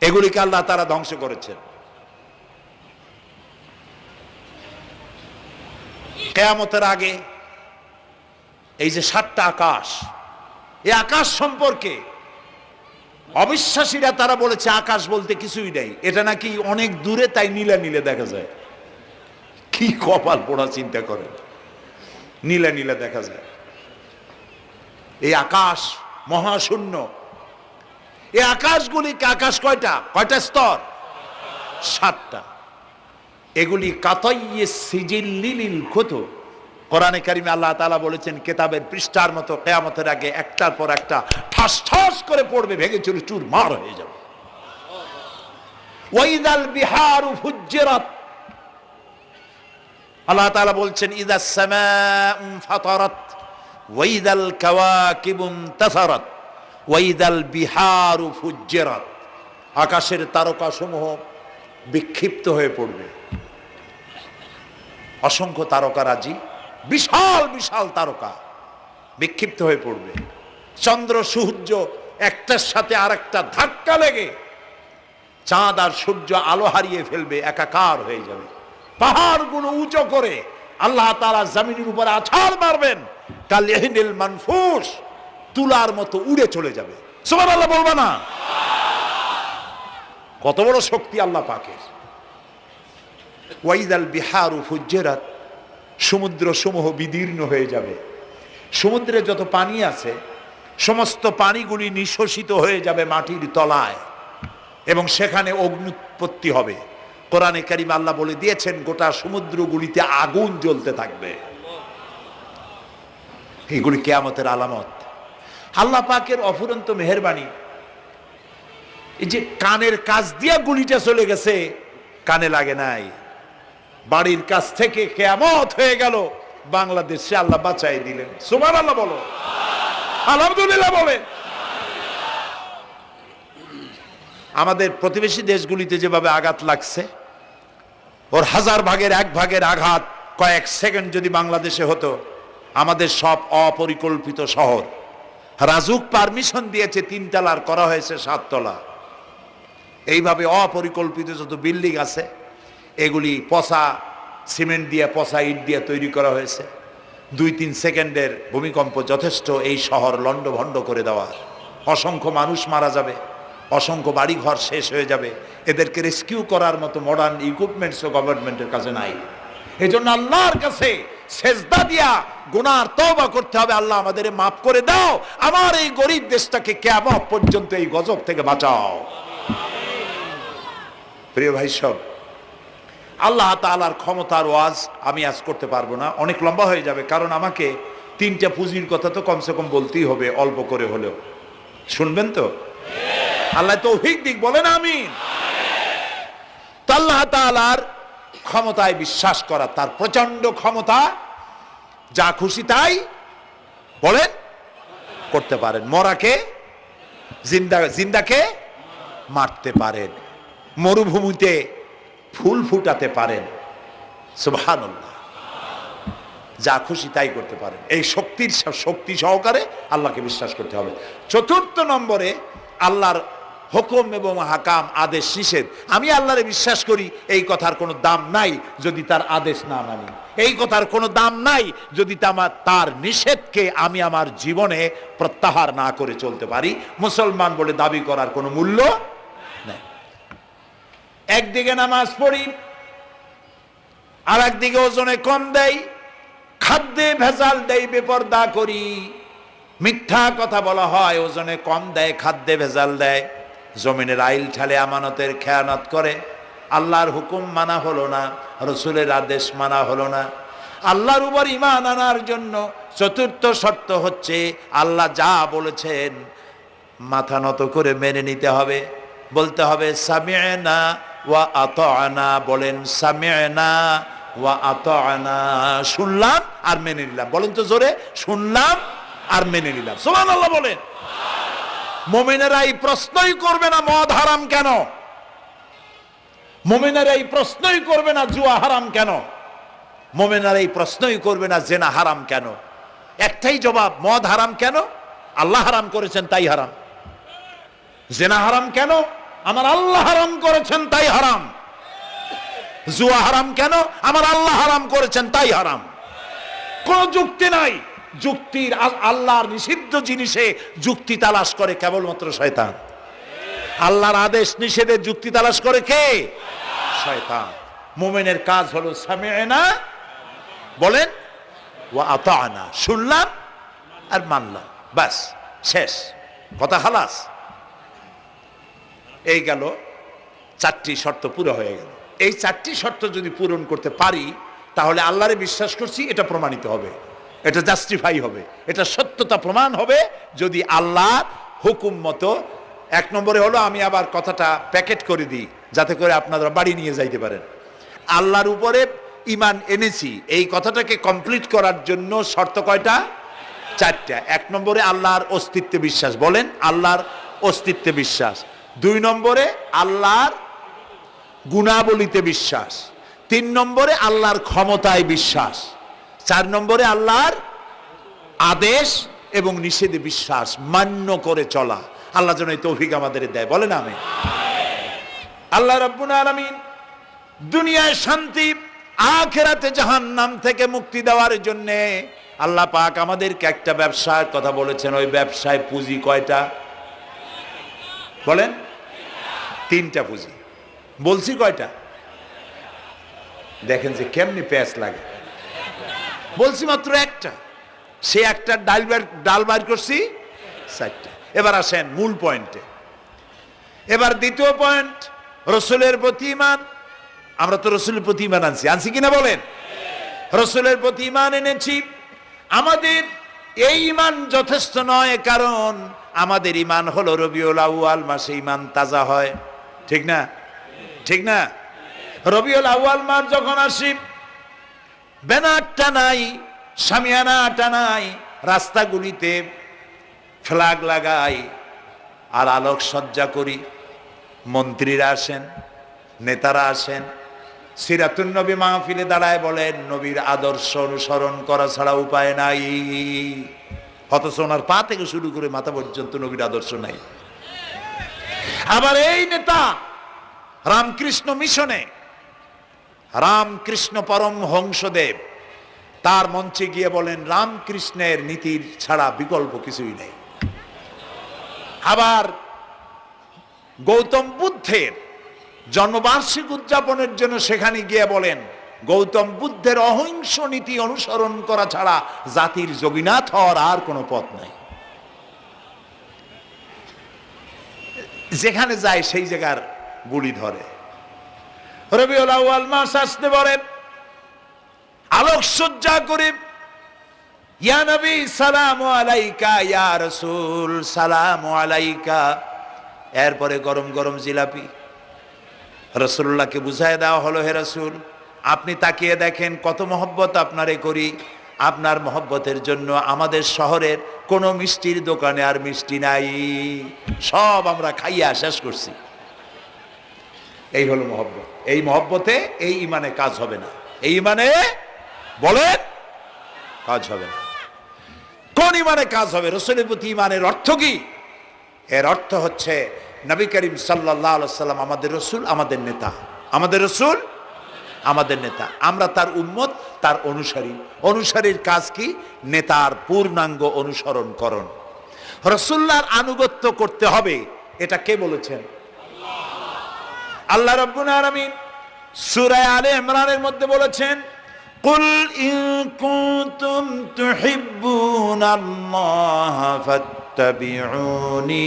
এগুলিকে আল্লাহ তারা ধ্বংস করেছেন। কিয়ামতের আগে এই যে 7টা আকাশ, এই আকাশ সম্পর্কে অবিশ্বাসীরা তারা বলেছে আকাশ বলতে কিছুই নেই, এটা নাকি অনেক দূরে, তাই নীলা নীলে দেখা যায়। কি কপাল পোড়া চিন্তা করেন, নীলা নীলা দেখা যায়। এই আকাশ মহাশূন্য। এই আকাশগুলিকে, আকাশ কয়টা? কয়টা স্তর? 7টা। এগুলি কাতাইয়ে সিজিল্লিল কুতুব। কোরআনে কারিমে আল্লাহ তাআলা বলেছেন কিতাবের পৃষ্ঠার মতো কিয়ামতের আগে একটার পর একটা ঠাস ঠাস করে পড়বে, ভেঙে চুরে চুরমার হয়ে যাবে। ওয়াইদাল বিহারু ফুজ্জিরাত, আল্লাহ তাআলা বলছেন ইদাস সামাউ ফাতারাত ওয়াইদাল কাওয়াকিবু ইনতাসারাত ওয়াইদাল বিহারু ফুজ্জিরাত। আকাশের তারকাসমূহ বিক্ষিপ্ত হয়ে পড়বে। অসংখ্য তারকারাজি, বিশাল বিশাল তারকা বিক্ষিপ্ত হয়ে পড়বে। চন্দ্র সূর্য একটার সাথে আরেকটা ধাক্কা লেগে চাঁদ আর সূর্য আলো হারিয়ে ফেলবে, একাকার হয়ে যাবে। পাহাড়গুলো উঁচু করে আল্লাহ তাআলা জমিনের উপরে আছাড় মারবেন, কাল ইহনিল মানফুস, তুলার মতো উড়ে চলে যাবে। সুবহানাল্লাহ বলবা না? কত বড় শক্তি আল্লাহ পাকের। ওয়াইদাল বিহারু ফুজ্জিরাত, সমুদ্র সমূহ বিদীর্ণ হয়ে যাবে। সমুদ্রে যত পানি আছে সমস্ত পানিগুলি নিঃশোষিত হয়ে যাবে মাটির তলায়, এবং সেখানে অগ্নুৎপত্তি হবে। কোরআনে কারিমে আল্লাহ বলে দিয়েছেন গোটা সমুদ্রগুলিতে আগুন জ্বলতে থাকবে। এগুলি কিয়ামতের আলামত। আল্লাহ পাকের অফুরন্ত মেহেরবানি। এই যে কানের কাছ দিয়া গুলিটা চলে গেছে, কানে লাগে নাই। বাড়ির কাছ থেকে কিয়ামত হয়ে গেল, বাংলাদেশে আল্লাহ বাঁচাই দিলেন। সুবহানাল্লাহ বলো, আলহামদুলিল্লাহ বলে। আমাদের প্রতিবেশী দেশগুলিতে যেভাবে আঘাত লাগছে, ওর 1000 ভাগের 1 ভাগের আঘাত কয়েক সেকেন্ড যদি বাংলাদেশে হতো, আমাদের সব অপরিকল্পিত শহর, রাজুক পারমিশন দিয়েছে 3 তলার, করা হয়েছে 7 তলা। এইভাবে অপরিকল্পিত যত বিল্ডিং আছে এগুলি পচা সিমেন্ট দিয়ে, পচা ইট দিয়ে তৈরি করা হয়েছে। 2-3 সেকেন্ডের ভূমিকম্প যথেষ্ট এই শহর লন্ডভন্ড করে দেওয়ার। অসংখ্য মানুষ মারা যাবে, অসংখ্য বাড়িঘর শেষ হয়ে যাবে। এদেরকে রেস্কিউ করার মতো মডার্ন ইকুইপমেন্টসও গভর্নমেন্টের কাছে নাই। এজন্য আল্লাহর কাছে সেজদা দিয়া গুনার তওবা করতে হবে। আল্লাহ আমাদের মাফ করে দাও, আমার এই গরিব দেশটাকে কিয়ামত পর্যন্ত এই গজব থেকে বাঁচাও। প্রিয় ভাই সব, আল্লাহ তাআলার ক্ষমতার ওয়াজ আমি আজ করতে পারবো না, অনেক লম্বা হয়ে যাবে। কারণ আমাকে 3টা পুঁজির কথা তো কমসে কম বলতেই হবে, অল্প করে হলেও। শুনবেন তো? আল্লাহ তৌফিক দিক, বলেন আমিন। তো আল্লাহ তাআলার ক্ষমতায় বিশ্বাস করা, তার প্রচন্ড ক্ষমতা, যা খুশি তাই বলেন, করতে পারেন। মরাকে জিন্দাকে মারতে পারেন, মরুভূমিতে ফুল ফুটাতে পারেন। সুবহানাল্লাহ, যা খুশি তাই করতে পারেন। এই শক্তি সহকারে আল্লাহকে বিশ্বাস করতে হবে। চতুর্থ নম্বরে, আল্লাহর হুকুম এবং হাকাম, আদেশ নিষেধ। আমি আল্লাহরে বিশ্বাস করি, এই কথার কোনো দাম নাই যদি তার আদেশ না মানি। এই কথার কোনো দাম নাই যদি তার নিষেধকে আমি আমার জীবনে প্রত্যাহার না করে চলতে পারি। মুসলমান বলে দাবি করার কোনো মূল্য নেই। একদিকে নামাজ পড়ি, আর একদিকে ওজনে কম দেয়, খাদ্যে ভেজাল দেয়, বেপরদা করি, মিথ্যা কথা বলা হয়, ওজনে কম দেয়, খাদ্যে ভেজাল দেয়, জমিনের আইল ঠালে আমানতের খেয়ানত করে, আল্লাহর হুকুম মানা হলো না, রসুলের আদেশ মানা হলো না। আল্লাহর উপর ঈমান আনার জন্য চতুর্থ শর্ত হচ্ছে আল্লাহ যা বলেছেন মাথা নত করে মেনে নিতে হবে। বলতে হবে সামি'না ওয়া আতা'না। বলেন সামি'না ওয়া আতা'না, শুনলাম আর মেনে নিলাম। বলেন তো জোরে, শুনলাম আর মেনে নিলাম। সুবহানাল্লাহ বলেন। মুমিনেরা এই প্রশ্নই করবে না মদ হারাম কেন, মুমিনেরা এই প্রশ্নই করবে না জুয়া হারাম কেন, মুমিনেরা এই প্রশ্নই করবে না জেনা হারাম কেন। একটাই জবাব, মদ হারাম কেন? আল্লাহ হারাম করেছেন তাই হারাম। জেনা হারাম কেন? আমার আল্লাহ হারাম করেছেন তাই হারাম। জুয়া হারাম কেন? আমার আল্লাহ হারাম করেছেন তাই হারাম। কোন যুক্তি নাই। যুক্তির, আল্লাহর নিষিদ্ধ জিনিসে যুক্তি তালাশ করে কেবলমাত্র শয়তান। আল্লাহর আদেশ নিষেধের যুক্তি তালাশ করে কে? শয়তান। মুমিনের কাজ হলো সামি'না, বলেন, ওয়া আতা'না, শুনলাম আর মানলাম, বাস, শেষ কথা, খালাস। এই গেল চারটি শর্ত পুরো হয়ে গেল। এই চারটি শর্ত যদি পূরণ করতে পারি তাহলে আল্লাহরে বিশ্বাস করছি এটা প্রমাণিত হবে, এটা জাস্টিফাই হবে, এটা সত্যতা প্রমাণ হবে যদি আল্লাহ হুকুম মতো। এক নম্বরে হলো, আমি আবার কথাটা প্যাকেট করে দিই যাতে করে আপনারা বাড়ি নিয়ে যাইতে পারেন। আল্লাহর উপরে ঈমান এনেছি, এই কথাটাকে কমপ্লিট করার জন্য শর্ত কয়টা? চারটা। এক নম্বরে আল্লাহর অস্তিত্বে বিশ্বাস। বলেন, আল্লাহর অস্তিত্বে বিশ্বাস। দুই নম্বরে আল্লাহর গুণাবলীতে বিশ্বাস। তিন নম্বরে আল্লাহর ক্ষমতায় বিশ্বাস। চার নম্বরে আল্লাহর আদেশ এবং নিষেধে বিশ্বাস, মান্য করে চলা। আল্লাহ যেন এই তৌফিক আমাদের দেয়, বলেন আমিন। আল্লাহ রাব্বুল আলামিন দুনিয়ায় শান্তি, আখিরাতে জাহান্নাম থেকে মুক্তি দেওয়ার জন্য আল্লাহ পাক আমাদেরকে একটা ব্যবসার কথা বলেছেন। ওই ব্যবসায় পুঁজি কয়টা? বলেন, তিনটা পুঁজি। বলছি কয়টা? দেখেন যে কেমনি প্যাঁচ লাগে। বলছি মাত্র একটা, সে একটা ডাল বাইর করছি চারটা। এবার আসেন মূল পয়েন্টে। এবার দ্বিতীয় পয়েন্ট, রসুলের প্রতি ঈমান। আমরা তো রসুলের প্রতি ঈমান আনছি কিনা বলেন? রসুলের প্রতি ঈমান এনেছি। আমাদের এই ঈমান যথেষ্ট নয়, কারণ আমাদের ঈমান হলো রবিউল আউয়াল মাসে ঈমান তাজা হয়, ঠিক না? ঠিক না? রবিউল আউয়াল মাস যখন আসি, ব্যানারটা নাই, শামিয়ানাটা নাই, রাস্তাগুলিতে ফ্ল্যাগ লাগাই আর আলোক সজ্জা করি। মন্ত্রীরা আসেন, নেতারা আসেন, সিরাতুন নবী মাহফিলে দাঁড়ায় বলেন নবীর আদর্শ অনুসরণ করা ছাড়া উপায় নাই। অথচ ওনার পা থেকে শুরু করে মাথা পর্যন্ত নবীর আদর্শ নাই। আবার এই নেতা রামকৃষ্ণ মিশনে, রামকৃষ্ণ পরমহংসদেব তার মঞ্চে গিয়ে বলেন রামকৃষ্ণের নীতির ছাড়া বিকল্প কিছুই নেই। আবার গৌতম বুদ্ধের জন্মবার্ষিকী উদযাপনের জন্য সেখানে গিয়ে বলেন গৌতম বুদ্ধের অহিংস নীতি অনুসরণ করা ছাড়া জাতির যোগীনাথ হওয়ার আর কোনো পথ নাই। যেখানে যায় সেই জায়গার গুলি ধরে। রবিউল আউয়াল মাস আসতে পারে, আলোকসজ্জা করে ইয়া নবী সালামু আলাইকা, ইয়া রাসূল সালামু আলাইকা। এরপরে গরম গরম জিলাপি রাসূলুল্লাহকে বুঝায় দেওয়া হলো, হে রাসূল আপনি তাকিয়ে দেখেন কত মহব্বত আপনারে করি, আপনার মহব্বতের জন্য আমাদের শহরের কোনো মিষ্টির দোকানে আর মিষ্টি নাই, সব আমরা খাইয়া শেষ করছি। এই হলো মহব্বত। এই মহব্বতে এই ইমানে কাজ হবে না, এই ইমানে বলেন কাজ হবে না। কোন ইমানে কাজ হবে? রাসূলের প্রতি ইমানের অর্থ কি? এর অর্থ হচ্ছে নবী করিম সাল্লাল্লাহু আলাইহি ওয়াসাল্লাম আমাদের রাসূল, আমাদের নেতা। আমাদের রাসূল আমাদের নেতা, আমরা তার উম্মত, তার অনুসারী। অনুসারীর কাজ কি? নেতার পূর্ণাঙ্গ অনুসরণ করণ। রাসূলুল্লাহর আনুগত্য করতে হবে, এটা কে বলেছেন? আল্লাহ রাব্বুল আলামিন সূরা আলে ইমরানের মধ্যে বলেছেন, কুল ইন কুনতুম তুহিব্বুনাল্লাহা ফাত্তাবিউনি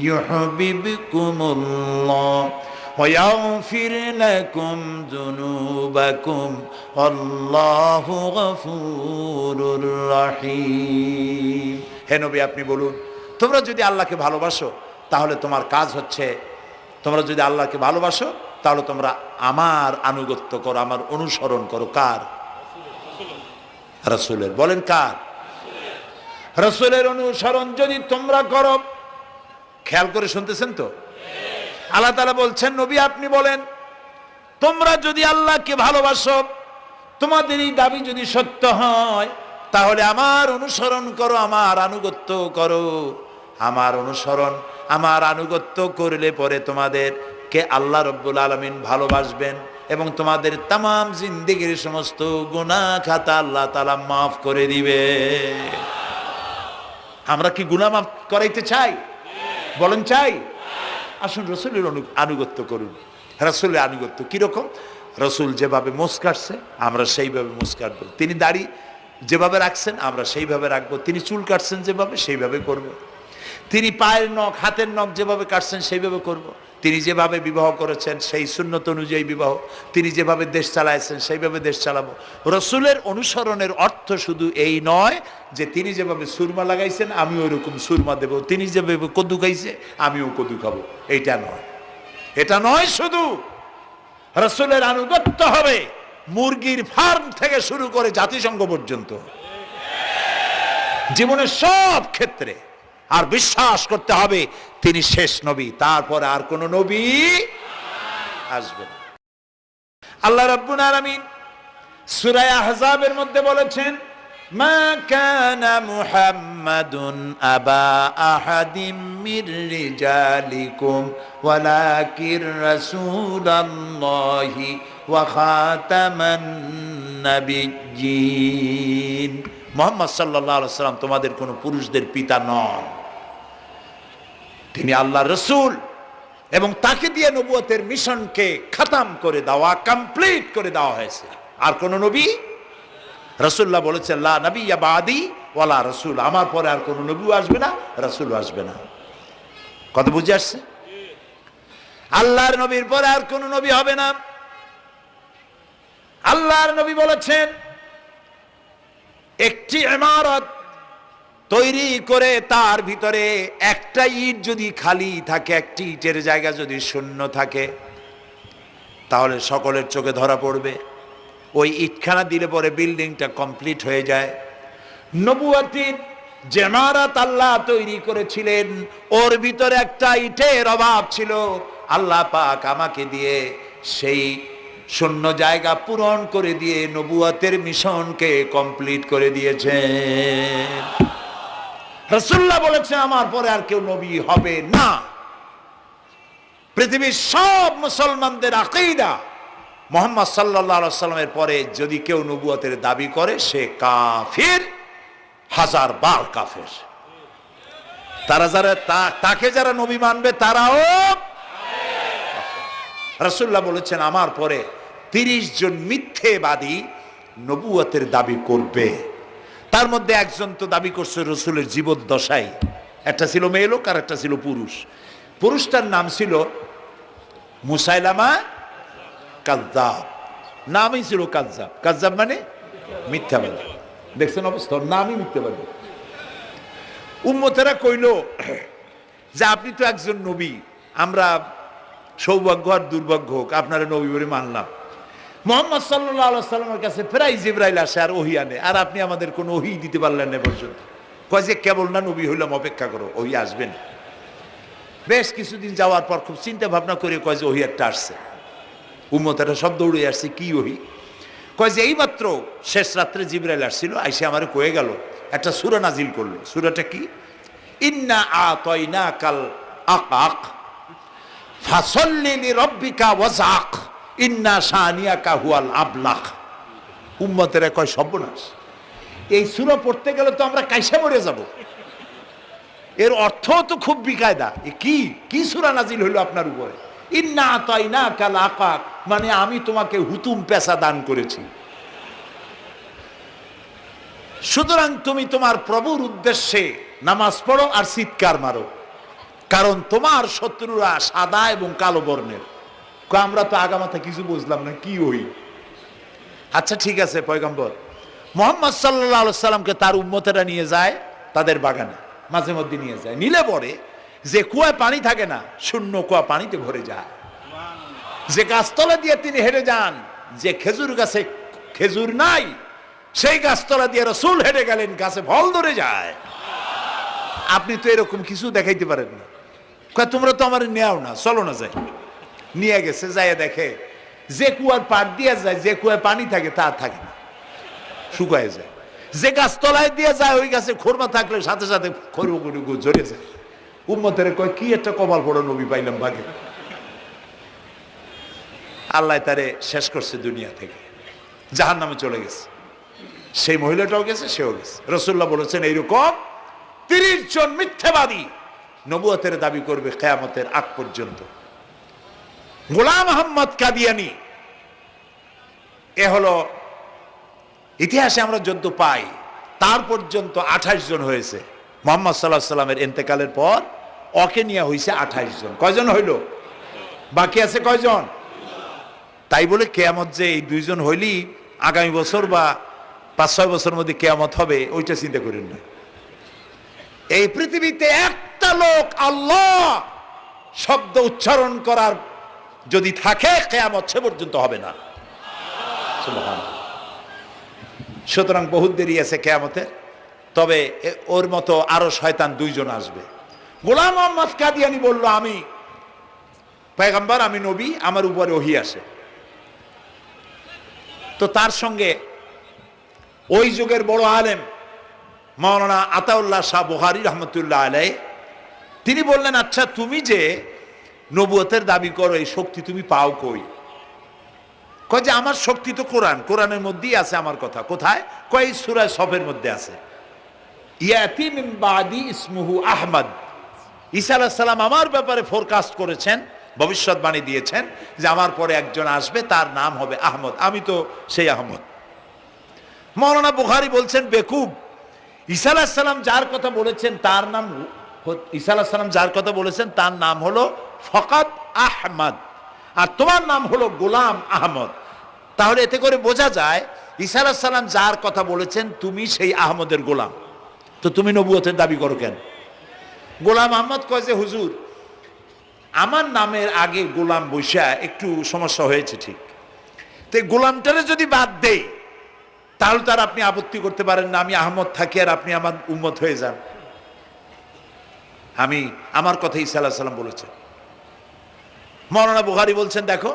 ইউহিব্বুকুমুল্লাহ ওয়া ইয়াগফির লাকুম যুনুবাকুম আল্লাহু গফুরুর রহিম। হে নবী, আপনি বলুন, তোমরা যদি আল্লাহকে ভালোবাসো তাহলে তোমার কাজ হচ্ছে, তোমরা যদি আল্লাহকে ভালোবাসো তাহলে তোমরা আমার আনুগত্য করো, আমার অনুসরণ করো। কার? রাসূলের। বলেন কার? রাসূলের অনুসরণ যদি তোমরা করো, খেয়াল করে শুনতেছেন তো? আল্লাহ তাআলা বলছেন, নবী আপনি বলেন, তোমরা যদি আল্লাহকে ভালোবাসো, তোমাদের এই দাবি যদি সত্য হয়, তাহলে আমার অনুসরণ করো, আমার আনুগত্য করো। আমার অনুসরণ, আমার আনুগত্য করলে পরে তোমাদেরকে আল্লাহ রাব্বুল আলামিন ভালোবাসবেন এবং তোমাদের তামাম জিন্দেগির সমস্ত গুনাহ খাতা আল্লাহ তাআলা মাফ করে দিবে। আমরা কি গুনাহ মাফ করাইতে চাই? বলেন চাই? আসুন রাসূলের আনুগত্য করুন। রাসূলের আনুগত্য কিরকম? রাসূল যেভাবে মোস কাটছে আমরা সেইভাবে মোস কাটবো। তিনি দাড়ি যেভাবে রাখছেন আমরা সেইভাবে রাখবো। তিনি চুল কাটছেন যেভাবে, সেইভাবে করব। তিনি পায়ের নখ, হাতের নখ যেভাবে কাটছেন সেইভাবে করব। তিনি যেভাবে বিবাহ করেছেন সেই সুন্নত অনুযায়ী বিবাহ, তিনি যেভাবে দেশ চালাইছেন সেইভাবে দেশ চালাবো। রাসূলের অনুসরণের অর্থ শুধু এই নয় যে তিনি যেভাবে সুরমা লাগাইছেন আমি ওইরকম সুরমা দেব, তিনি যেভাবে কদু খাইছে আমিও কদু খাবো, এইটা নয়। এটা নয়, শুধু রাসূলের আনুগত্য হবে মুরগির ফার্ম থেকে শুরু করে জাতিসংঘ পর্যন্ত, জীবনের সব ক্ষেত্রে। আর বিশ্বাস করতে হবে তিনি শেষ নবী, তারপরে আর কোন নবী আসবে না। আল্লাহ রাব্বুল আলামিন সূরা আহজাবের মধ্যে বলেছেন, মা কানা মুহাম্মাদুন আবা আহাদিম মির রিজালিকুম ওয়ালাকির রাসূলুল্লাহি ওয়া খাতামান নাবিয়্যিন। মুহাম্মদ সাল্লাল্লাহু আলাইহি ওয়াসাল্লাম তোমাদের কোনো পুরুষদের পিতা নন, তিনি আল্লাহর রাসূল এবং তাকে দিয়ে নবুয়তের মিশনকে খতম করে দেওয়া, কমপ্লিট করে দেওয়া হয়েছে। আর কোন নবী? রাসূলুল্লাহ বলেছেন, লা নাবিয়্যা বাদি ওয়ালা রাসূল, আমার পরে আর কোন নবী আসবে না, রাসূল আসবে না। কথা বুঝে আসছে? আল্লাহর নবীর পরে আর কোন নবী হবে না। আল্লাহর নবী বলেছেন, একটি ইমারত তৈরি করে তার ভিতরে একটা ইট যদি খালি থাকে, একটি ইটের জায়গা যদি শূন্য থাকে, তাহলে সকলের চোখে ধরা পড়বে। ওই ইটখানা দিলে পরে বিল্ডিংটা কমপ্লিট হয়ে যায়। নবুয়তির যে ইমারত আল্লাহ তৈরি করেছিলেন, ওর ভিতরে একটা ইটের অভাব ছিল। আল্লাহ পাক আমাকে দিয়ে সেই শূন্য জায়গা পূরণ করে দিয়ে নবুয়তের মিশনকে কমপ্লিট করে দিয়েছেন। রাসূলুল্লাহ বলেছেন, আমার পরে আর কেউ নবী হবে না। পৃথিবীর সব মুসলমানদের আকীদা, মুহাম্মদ সাল্লাল্লাহু আলাইহি ওয়াসাল্লামের পরে যদি কেউ নবুয়তের দাবি করে সে কাফির, হাজার বার কাফির। তারা যারা তাকে যারা নবী মানবে তারাও কাফির। রাসূলুল্লাহ বলেছেন, আমার পরে 30 জন মিথ্যেবাদী নবুয়তের দাবি করবে। তার মধ্যে একজন তো দাবি করছে রাসূলের জীবদ্দশায়, একটা ছিল মেয়ে লোক আর একটা ছিল পুরুষ। পুরুষটার নাম ছিল মুসাইলামা কাযযাব, নামই ছিল কাযযাব। কাযযাব মানে মিথ্যাবাদী। দেখছেন অবস্থা, নামই মিথ্যাবাদী। উম্মতেরা কইল যে আপনি তো একজন নবী, আমরা সৌভাগ্য আর দুর্ভাগ্য হোক আপনারা নবী বলে মানলাম। মুহাম্মদ সাল্লাল্লাহু আলাইহি সাল্লামের কাছে প্রায় জিবরাইল আসে আর ওহী আনে, আর আপনি আমাদের কোনো ওহী দিতে পারলেন না পর্যন্ত। কয় যে কেবল না নবী হইলাম, অপেক্ষা করো, ওহী আসবেন। বেশ কিছুদিন যাওয়ার পর খুব চিন্তা ভাবনা করে কয় যে ওহী একটা আসছে। উম্মতেরা সব দৌড়ে আসছে, কি ওহী? কয় যে এইমাত্র শেষ রাত্রে জিবরাইল আসছিল, আইসে আমারে কয়ে গেল একটা সূরা নাজিল করলো। সূরাটা কি? ইন্না আতাইনাকাল আকাক ফাসাল্লি লিরাব্বিকা ওয়াজআক ইন্না শানিয়াকা হুয়াল আবলাক। উম্মতেরা কয় সর্বনাশ, এই সূরা পড়তে গেলে তো আমরা কাইসা মরে যাব। এর অর্থ তো খুব বিকায়দা। কি কি সূরা নাজিল হইল আপনার উপরে? ইন্না আতাইনাকাল আকাক, মানে আমি তোমাকে হুতুম পেশা দান করেছি, সুতরাং তুমি তোমার প্রভুর উদ্দেশ্যে নামাজ পড়ো আর চিৎকার মারো, কারণ তোমার শত্রুরা সাদা এবং কালো বর্ণের। আমরা তো আগামাথা কিছু বুঝলাম না, কি ওই? আচ্ছা ঠিক আছে, পয়গম্বর মুহাম্মদ সাল্লাল্লাহু আলাইহি সাল্লামকে তার উম্মতেরা নিয়ে যায় তাদের বাগানে, মাঝে মধ্যে নিয়ে যায়। নিলে পরে যে কুয়ায় পানি থাকে না, শূন্য কুয়া পানিতে ভরে যায়। যে গাছতলা দিয়ে তিনি হেঁটে যান, যে খেজুর গাছে খেজুর নাই, সেই গাছতলা দিয়ে রাসূল হেঁটে গেলেন, গাছে ফল ধরে যায়। আপনি তো এরকম কিছু দেখাইতে পারেন না। কয় তোমরা তো আমার নেও না, চলো না যাই। নিয়ে গেছে, যাইয়া দেখে যে কুয়ার পাড় দিয়ে যায়, যে কুয়ায় পানি থাকে তা থাকে না, শুকায় যায়। যে গাছতলায় দিয়ে যায়, ওই গাছে খোরমা থাকলে সাথে সাথে খড়গুলো ঝরে যায়। উম্মতের কয় কি একটা কপাল পড়ো নবী পাইলাম ভাগে। আল্লাহ তারে শেষ করছে দুনিয়া থেকে, জাহান্নামে চলে গেছে। সেই মহিলাটাও গেছে, সেও গেছে। রাসূলুল্লাহ বলেছেন এইরকম 30 জন মিথ্যাবাদী নবুয়তের দাবি করবে কিয়ামতের আগ পর্যন্ত। গোলাম আহমদ কাদিয়ানী, এ হলো ইতিহাসে আমরা যদ্য পাই, তার পর্যন্ত 28 জন হয়েছে। মুহাম্মদ সাল্লাল্লাহু আলাইহি সাল্লামের ইন্তেকালের পর ওকে নিয়ে হয়েছে 28 জন। কয়জন হইল? বাকি আছে কয়জন? তাই বলে কিয়ামত যে এই 2 জন হইলি আগামী বছর বা 5-6 বছরের মধ্যে কিয়ামত হবে, ওইটা চিন্তা করেন না। এই পৃথিবীতে একটা লোক আল্লাহ শব্দ উচ্চারণ করার যদি থাকে, কিয়ামত সে পর্যন্ত হবে না। সুবহানাল্লাহ। সুতরাং বহুত দেরি আছে কিয়ামতের। তবে ওর মতো আরো শয়তান 2 জন আসবে। গোলাম আহমদ কাদিয়ানী বলল, আমি পয়গম্বর, আমি নবী, আমার উপরে ওহী আসে। তো তার সঙ্গে ওই যুগের বড় আলেম মাওলানা আতাউল্লাহ শাহ বুখারী রহমতুল্লাহ আলাইহি, তিনি বললেন, আচ্ছা তুমি যে নবুয়তের দাবি করো, এই শক্তি তুমি পাও কই? কয় যে আমার শক্তি তো কোরআন, কোরআনের মধ্যেই আছে আমার কথা। কোথায়? কয় সূরা সফের মধ্যে আছে, ইয়াতি মিন বাদি ইসমুহু আহমদ। ঈসা আলাইহিস সালাম আমার ব্যাপারে ফোরকাস্ট করেছেন, ভবিষ্যৎবাণী দিয়েছেন যে আমার পরে একজন আসবে, তার নাম হবে আহমদ। আমি তো সেই আহমদ। মাওলানা বুখারী বলছেন, বেকুব, ঈসা আলাইহিস সালাম যার কথা বলেছেন তার নাম, ঈসা আলাইহিস সালাম যার কথা বলেছেন তার নাম হলো ফকাত আহমদ, আর তোমার নাম হলো গোলাম আহমদ। তাহলে এতে করে বোঝা যায় ঈসা আলাইহিস সালাম যার কথা বলেছেন তুমি সেই আহমদের গোলাম, তো তুমি নবুয়তের দাবি করো কেন? গোলাম আহমদ কয় যে হুজুর, আমার নামের আগে গোলাম বৈশা একটু সমস্যা হয়েছে, ঠিক, তো গোলামটারে যদি বাদ দেই তাহলে তার আপনি আপত্তি করতে পারেন না, আমি আহমদ থাকি আর আপনি আমার উম্মত হয়ে যান। আমি আমার কথা ঈসা আলাইহিস সালাম বলেছেন। মাওলানা বুখারী বলছেন, দেখো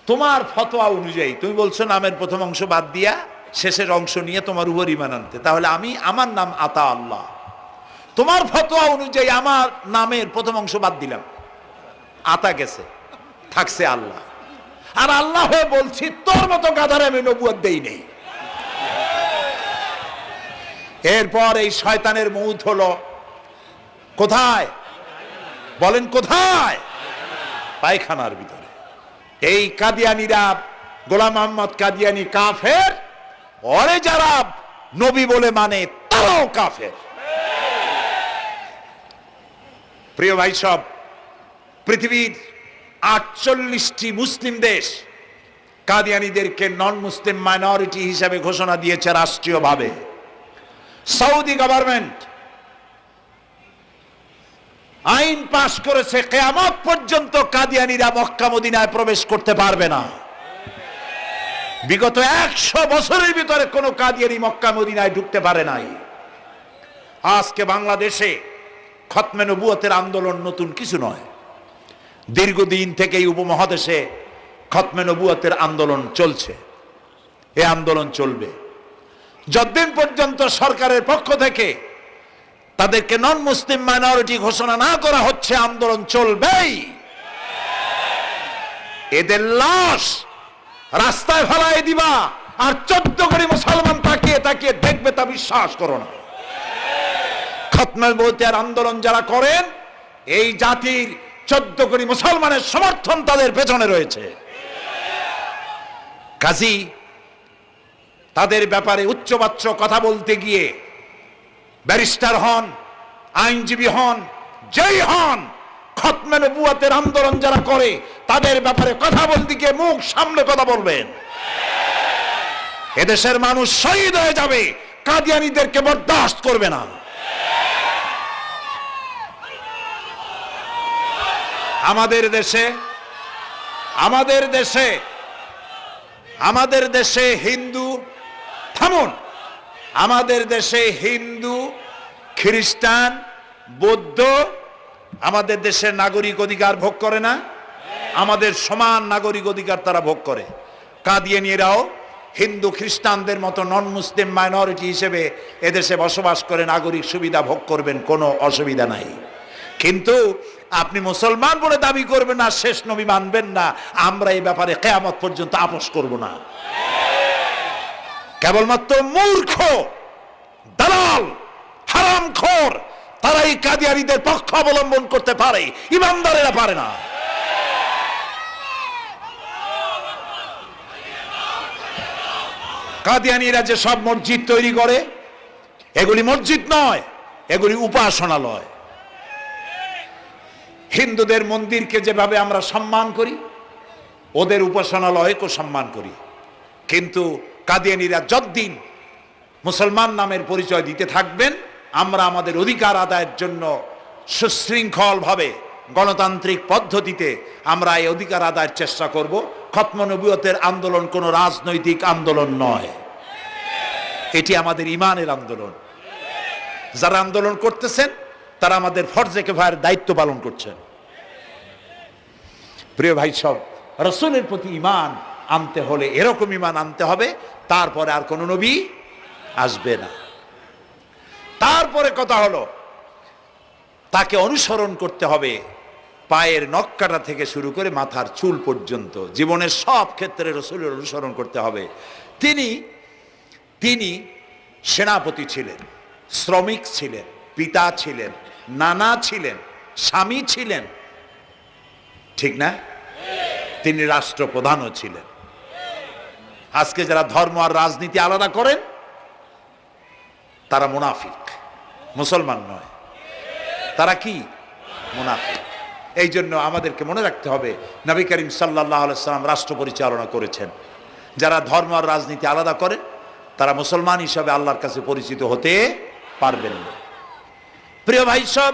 তোমার ফতোয়া অনুযায়ী তুমি বলছো নামের প্রথম অংশ বাদ দিয়া শেষের অংশ নিয়ে তোমার উপর ঈমান আনতে, তাহলে আমি, আমার নাম আতা আল্লাহ, তোমার ফতোয়া অনুযায়ী আমার নামের প্রথম অংশ বাদ দিলাম, আতা গেছে, থাকছে আল্লাহ। আর আল্লাহ হয়ে বলছি তোর মতো গাধারে আমি নবুয়ত দেই নেই। এরপর এই শয়তানের মউত হলো কোথায়? বলেন কোথায়? পায়খানার ভিতরে। এই কাদিয়ানীরা, গোলাম আহমদ কাদিয়ানী কাফের, ওরে যারা নবী বলে মানে তারাও কাফের। প্রিয় ভাই সব, পৃথিবীর 48টি মুসলিম দেশ কাদিয়ানীদেরকে নন মুসলিম মাইনরিটি হিসাবে ঘোষণা দিয়েছে রাষ্ট্রীয়ভাবে। সৌদি গভর্নমেন্ট আইন পাশ করেছে, কিয়ামত পর্যন্ত কাদিয়ানীরা মক্কা মদিনায় প্রবেশ করতে পারবে না। বিগত 100 বছরের ভিতরে কোনো কাদিয়ানী মক্কা মদিনায় ঢুকতে পারে নাই। আজকে বাংলাদেশে খতমে নবুয়তের আন্দোলন নতুন কিছু নয়। দীর্ঘদিন থেকে এই উপমহাদেশে খতমে নবুয়তের আন্দোলন চলছে। এই আন্দোলন চলবে যতদিন পর্যন্ত সরকারের পক্ষ থেকে তাদেরকে নন মুসলিম মাইনরিটি ঘোষণা না করা হচ্ছে, আন্দোলন চলবেই। এদের লাশ রাস্তায় ফেলাই দিবা আর 14 কোটি মুসলমান তাকিয়ে তাকিয়ে দেখবে, তা বিশ্বাস করো না। খতমে নবুয়তের আন্দোলন যারা করেন, এই জাতির 14 কোটি মুসলমানের সমর্থন তাদের পেছনে রয়েছে। কাজী তাদের ব্যাপারে উচ্চবাচ্য কথা বলতে গিয়ে ব্যারিস্টার হন, আইনজীবী হন, যেই হন, খতমে নবুয়তের আন্দোলন যারা করে তাদের ব্যাপারে কথা বলতে গিয়ে মুখ সামনে কথা বলবেন। এদেশের মানুষ শহীদ হয়ে যাবে, কাদিয়ানীদেরকে বরদাস্ত করবে না। আমাদের দেশে হিন্দু, থামুন, আমাদের দেশে হিন্দু, খ্রিস্টান, বৌদ্ধ আমাদের দেশের নাগরিক অধিকার ভোগ করে না? আমাদের সমান নাগরিক অধিকার তারা ভোগ করে। কাদিয়ানীরাও হিন্দু খ্রিস্টানদের মতো নন মুসলিম মাইনরিটি হিসেবে এদেশে বসবাস করে নাগরিক সুবিধা ভোগ করবেন, কোনো অসুবিধা নাই। কিন্তু আপনি মুসলমান বলে দাবি করবেন না, শেষ নবী মানবেন না, আমরা এই ব্যাপারে কিয়ামত পর্যন্ত আপোষ করব না। কেবলমাত্র মূর্খ, দালাল, হারামখোর তারাই কাদিয়ানীদের পক্ষ অবলম্বন করতে পারে, ইমানদারেরা পারে না। কাদিয়ানীরা যে সব মসজিদ তৈরি করে, এগুলি মসজিদ নয়, এগুলি উপাসনালয়। হিন্দুদের মন্দিরকে যেভাবে আমরা সম্মান করি, ওদের উপাসনালয়কেও সম্মান করি। কিন্তু কাদিয়ানীরা যতদিন মুসলমান নামের পরিচয় দিতে থাকবেন, আমরা আমাদের অধিকার আদায়ের জন্য সুশৃঙ্খলভাবে গণতান্ত্রিক পদ্ধতিতে আমরা এই অধিকার আদায়ের চেষ্টা করব। খতমে নবুয়তের আন্দোলন কোনো রাজনৈতিক আন্দোলন নয়, এটি আমাদের ইমানের আন্দোলন। যারা আন্দোলন করতেছেন তারা আমাদের ফরজে কিফায়ার দায়িত্ব পালন করছেন। প্রিয় ভাই সব, রাসূলের প্রতি ঈমান আনতে হলে এরকম ঈমান আনতে হবে, তারপরে আর কোন নবী আসবে না। তারপরে কথা হলো তাকে অনুসরণ করতে হবে পায়ের নখকাটা থেকে শুরু করে মাথার চুল পর্যন্ত, জীবনের সব ক্ষেত্রে রাসূলের অনুসরণ করতে হবে। তিনি সেনাপতি ছিলেন, শ্রমিক ছিলেন, পিতা ছিলেন, নানা ছিলেন, স্বামী ছিলেন, ঠিক না? তিনি রাষ্ট্রপ্রধানও ছিলেন। আজকে যারা ধর্ম আর রাজনীতি আলাদা করেন তারা মুনাফিক, মুসলমান নয়, তারা কি? মুনাফিক। এই জন্য আমাদেরকে মনে রাখতে হবে নবী করিম সাল্লাল্লাহু আলাইহি ওয়াসাল্লাম রাষ্ট্র পরিচালনা করেছেন। যারা ধর্ম আর রাজনীতি আলাদা করেন তারা মুসলমান হিসাবে আল্লাহর কাছে পরিচিত হতে পারবেন না। প্রিয় ভাই সব,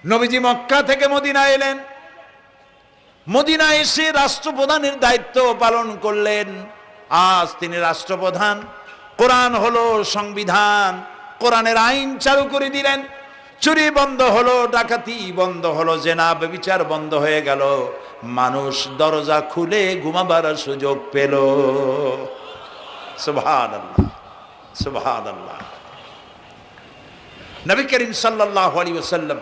নবীজি মক্কা থেকে মদিনা এলেন, মদিনা এসে রাষ্ট্রপ্রধানের দায়িত্ব পালন করলেন। আজ তিনি রাষ্ট্রপ্রধান, কোরআন হলো সংবিধান, কোরআনের আইন চালু করে দিলেন। চুরি বন্ধ হলো, ডাকাতি বন্ধ হলো, জেনা ব্যভিচার বন্ধ হয়ে গেল, মানুষ দরজা খুলে ঘুমাবার সুযোগ পেল। সুবহানাল্লাহ, সুবহানাল্লাহ। নবী করিম সাল্লাল্লাহু আলাইহি ওয়াসাল্লাম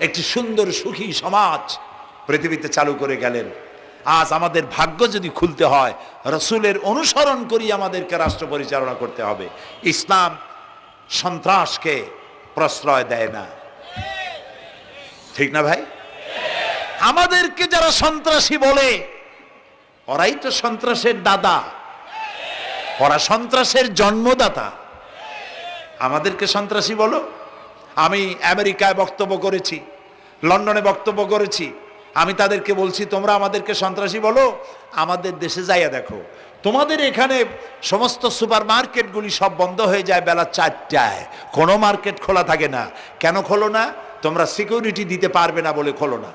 একটি সুন্দর সুখী সমাজ পৃথিবীতে চালু করে গেলেন। আজ আমাদের ভাগ্য যদি খুলতে হয়, রাসূলের অনুসরণ করি আমাদেরকে রাষ্ট্র পরিচালনা করতে হবে। ইসলাম সন্ত্রাসকে প্রশ্রয় দেয় না, ঠিক না ভাই? আমাদেরকে যারা সন্ত্রাসী বলে, ওরাই তো সন্ত্রাসের দাদা, ওরা সন্ত্রাসের জন্মদাতা। আমাদেরকে সন্ত্রাসী বলো? আমি আমেরিকায় বক্তব্য করেছি, লন্ডনে বক্তব্য করেছি, আমি তাদেরকে বলছি তোমরা আমাদেরকে সন্ত্রাসী বলো? আমাদের দেশে যাইয়া দেখো, তোমাদের এখানে সমস্ত সুপার মার্কেটগুলি সব বন্ধ হয়ে যায় বেলা 4টায়, কোনো মার্কেট খোলা থাকে না। কেন খোলো না? তোমরা সিকিউরিটি দিতে পারবে না বলে খোলো না।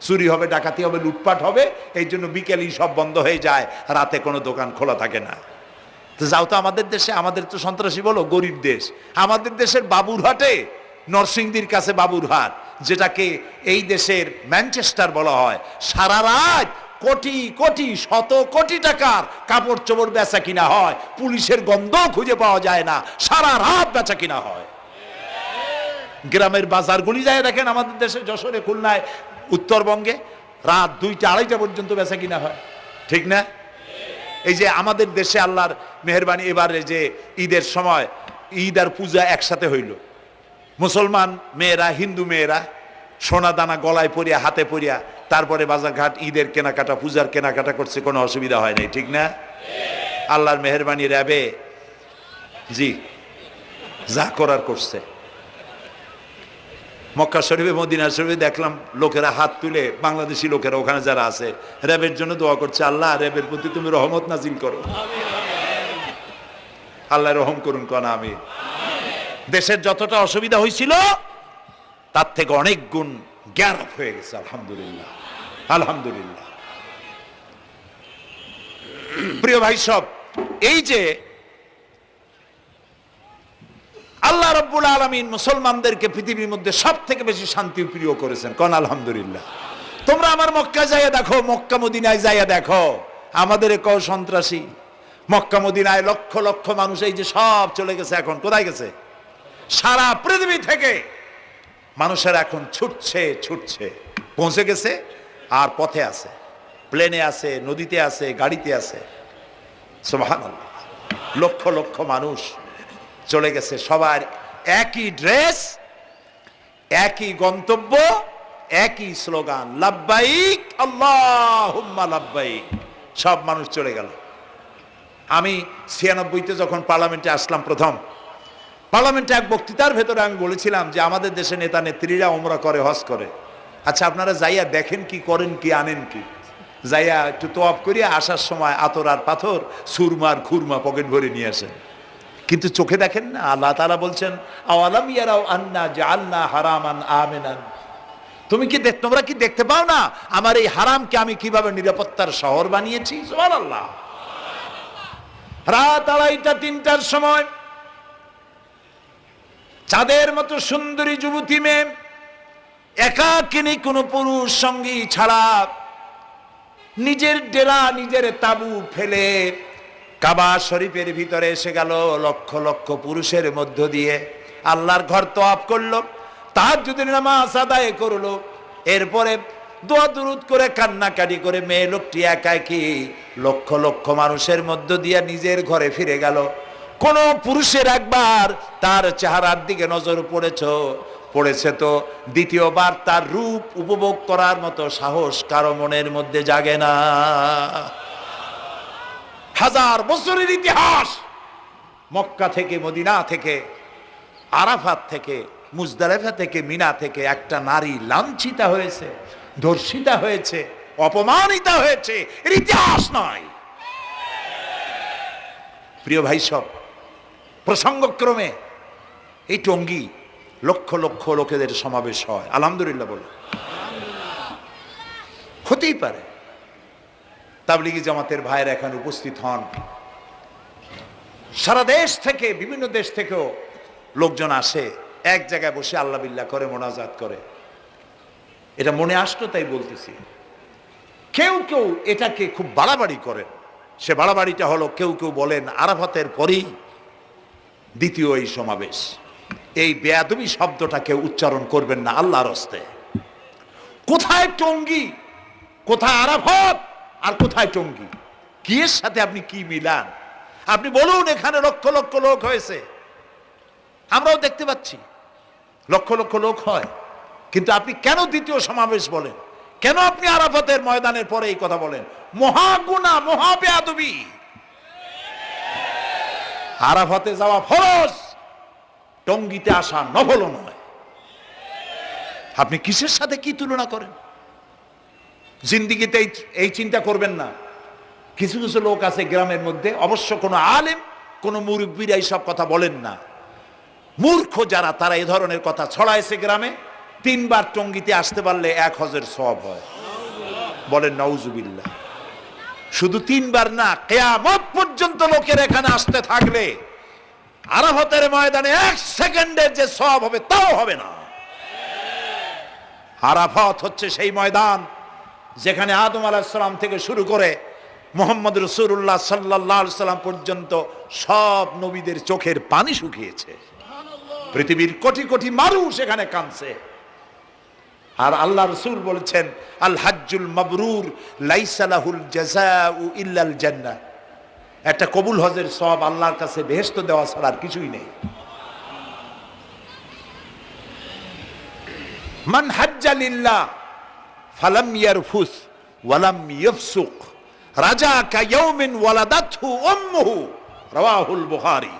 চুরি হবে, ডাকাতি হবে, লুটপাট হবে, এই জন্য বিকেলই সব বন্ধ হয়ে যায়, রাতে কোনো দোকান খোলা থাকে না। তো যাও তো আমাদের দেশে, আমাদের তো সন্ত্রাসী বলো গরিব দেশ, আমাদের দেশের বাবুরহাটে, নরসিংদীর কাছে বাবুরহাট, যেটাকে এই দেশের ম্যানচেস্টার বলা হয়, সারা রাত কোটি কোটি শত কোটি টাকার কাপড় চোপড় বেচা কিনা হয়, পুলিশের গন্ধ খুঁজে পাওয়া যায় না, সারা রাত বেচা কিনা হয়। গ্রামের বাজারগুলি যায় দেখেন, আমাদের দেশে যশোরে, খুলনায়, উত্তরবঙ্গে রাত 2টা 2:30টা পর্যন্ত বেচা কিনা হয়, ঠিক না? এই যে আমাদের দেশে আল্লাহর মেহেরবানি, এবারে যে ঈদের সময় ঈদ আর পূজা একসাথে হইল, মুসলমান মেয়েরা, হিন্দু মেয়েরা সোনা দানা গলায় পরিয়া, হাতে পরিয়া, তারপরে বাজারঘাট ঈদের কেনাকাটা, পূজার কেনাকাটা করছে, কোনো অসুবিধা হয় নাই, ঠিক না? আল্লাহর মেহেরবানি, র্যাবে জি যা করার করছে। মক্কা শরীফে, মদিনা শরীফে দেখলাম লোকেরা হাত তুলে, বাংলাদেশি লোকেরা ওখানে যারা আছে, র্যাবের জন্য দোয়া করছে, আল্লাহ র্যাবের প্রতি তুমি রহমত নাজিল করো, আল্লাহ রহম করুন কনা আমি। দেশের যতটা অসুবিধা হয়েছিল তার থেকে অনেক গুণ জ্ঞান হয়ে গেছে, আলহামদুলিল্লাহ, আলহামদুলিল্লাহ। প্রিয় ভাই সব, এই যে আল্লাহ রাব্বুল আলামিন মুসলমানদেরকে পৃথিবীর মধ্যে সব থেকে বেশি শান্তি প্রিয় করেছেন, কোন আলহামদুলিল্লাহ। তোমরা আমার মক্কা যাইয়া দেখো, মক্কা মদিনায় যাইয়া দেখো, আমাদের কেউ সন্ত্রাসী, মক্কা মদিনায় লক্ষ লক্ষ মানুষ এই যে সব চলে গেছে, এখন কোথায় গেছে? সারা পৃথিবী থেকে মানুষের এখন ছুটছে ছুটছে, পৌঁছে গেছে, আর পথে আছে, প্লেনে আছে, নদীতে আছে, গাড়িতে আছে, সুবহানাল্লাহ। লক্ষ লক্ষ মানুষ চলে গেছে, সবার একই ড্রেস, একই গন্তব্য, একই স্লোগান, লাব্বাইক আল্লাহুম্মা লাব্বাইক। সব মানুষ চলে গেল। আমি 96-তে যখন পার্লামেন্টে আসলাম প্রথম, পার্লামেন্টে এক বক্তৃতার ভেতরে আমি বলেছিলাম যে আমাদের দেশে নেতা নেত্রীরা ওমরা করে, হজ করে, আচ্ছা আপনারা যাইয়া দেখেন কি করেন, কি আনেন কি, যাইয়া একটু তোয়াব করিয়া আসার সময় আতর আর পাথর, সুরমার খুরমা পকেট ভরে নিয়ে আসেন, কিন্তু চোখে দেখেন না। আল্লাহ তাআলা বলছেন, আওয়ালাম ইয়ারাউ আন্না জাআলনা হারামান আমিনান, তোমরা কি দেখতে পাও না আমার এই হারামকে আমি কিভাবে নিরাপত্তার শহর বানিয়েছি? সুবহানাল্লাহ। রাত 2:30-3টার সময় চাঁদের মতো সুন্দরী যুবতী মেয়ে একাকিনী, কোনো পুরুষ সঙ্গী ছাড়া, নিজের ডেরা, নিজের তাবু ফেলে কাবা শরীফের ভিতরে এসে গেল, লক্ষ লক্ষ পুরুষের মধ্য দিয়ে আল্লাহর ঘর তওয়াফ করলো, তাহাজ্জুদের নামাজ আদায় করলো, এরপরে দোয়া দুরুদ করে কান্নাকাটি করে মেয়ে লোকটি একাকী লক্ষ লক্ষ মানুষের মধ্য দিয়ে নিজের ঘরে ফিরে গেল। কোন পুরুষের একবার তার চেহারার দিকে নজর পড়েছে তো দ্বিতীয়বার তার রূপ উপভোগ করার মতো সাহস কারো মনের মধ্যে জাগে না। হাজার বছরের ইতিহাস, মক্কা থেকে, মদিনা থেকে, আরাফাত থেকে, মুজদালিফা থেকে, মিনা থেকে একটা নারী লাঞ্ছিতা হয়েছে, ধর্ষিতা হয়েছে, অপমানিতা হয়েছে, এর ইতিহাস নয়। প্রিয় ভাই সব, প্রসঙ্গক্রমে এই টঙ্গী লক্ষ লক্ষ লোকেদের সমাবেশ হয়, আলহামদুলিল্লাহ বলো, হতেই পারে। তাবলিগি জামাতের ভাইয়েরা এখানে উপস্থিত হন, সারা দেশ থেকে, বিভিন্ন দেশ থেকেও লোকজন আসে, এক জায়গায় বসে আল্লাহ বিল্লাহ করে, মোনাজাত করে। এটা মনে আসতো তাই বলতেছি। কেউ কেউ এটাকে খুব বাড়াবাড়ি করেন, সে বাড়াবাড়িটা হলো, কেউ কেউ বলেন আরাফাতের পরেই দ্বিতীয় এই সমাবেশ। এই বেয়াদবি শব্দটা কেউ উচ্চারণ করবেন না আল্লাহর হস্তে। কোথায় টঙ্গী, কোথায় আরাফাত, আর কোথায় টঙ্গী? কি এর সাথে আপনি কি মিলান? আপনি বলুন, এখানে লক্ষ লক্ষ লোক হয়েছে, আমরাও দেখতে পাচ্ছি লক্ষ লক্ষ লোক হয়, কিন্তু আপনি কেন দ্বিতীয় সমাবেশ বলেন? কেন আপনি আরাফাতের ময়দানের পরে এই কথা বলেন? মহা গুনাহ, মহা বেয়াদবি। আরাফাতে যাওয়া ফরজ, টঙ্গীতে আসা নফল নয়। আপনি কিসের সাথে কি তুলনা করেন? জিন্দিগিতে এই চিন্তা করবেন না। কিছু কিছু লোক আছে গ্রামের মধ্যে, অবশ্য কোনো আলেম, কোনো মুরব্বীরা এইসব কথা বলেন না, মূর্খ যারা, তারা এই ধরনের কথা ছড়াইছে গ্রামে, 3 বার টঙ্গিতে আসতে পারলে 1 হজের সওয়াব হয়। বলেন নাউজুবিল্লাহ। শুধু 3 বার না, কিয়ামত পর্যন্ত লোকের এখানে আসতে থাকলে আরাফাতের ময়দানে 1 সেকেন্ডের যে সওয়াব হবে তাও হবে না। আরাফাত হচ্ছে সেই ময়দান যেখানে আদম আলাইহিস সালাম থেকে শুরু করে মুহাম্মদ রাসূলুল্লাহ সাল্লাল্লাহু আলাইহি সাল্লাম পর্যন্ত সব নবীদের চোখের পানি শুকিয়েছে। পৃথিবীর কোটি কোটি মানুষ এখানে কাঁদছে। আর আল্লাহ রাসূল বলেছেন, আল হাজ্জুল মাবরুর লাইসা লাহুল জাযাউ ইল্লাল জান্নাহ। একটা কবুল হজের সওয়াব আল্লাহর কাছে বেহেশত দেওয়া ছাড়া আর কিছুই নেই। মান হাজ্জা লিল্লাহ ফালাম ইয়ারফুস ওয়ালাম ইয়াফসুক রাজাকা ইয়াউমিন ওয়ালাদাতহু উম্মুহু, রাওয়াহুল বুখারী।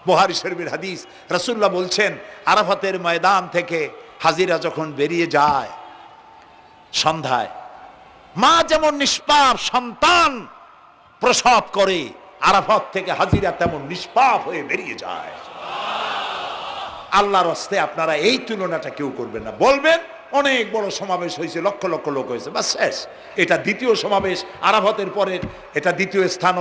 বুখারী শরীফের হাদিস। রাসূলুল্লাহ বলছেন, আরাফাতের ময়দান থেকে হাজিরা যখন বেরিয়ে যায় সন্ধ্যায়, মা যেমন নিষ্পাপ সন্তান প্রসব করে, আরাফাত থেকে হাজিরা তেমন নিষ্পাপ হয়ে বেরিয়ে যায়। আল্লাহর হস্তে আপনারা এই তুলনাটা কেউ করবেন না। বলবেন অনেক বড় সমাবেশ হয়েছে, লক্ষ লক্ষ লোক হয়েছে, বাস শেষ। এটা দ্বিতীয় সমাবেশ, আরাফাতের পরের এটা দ্বিতীয় স্থান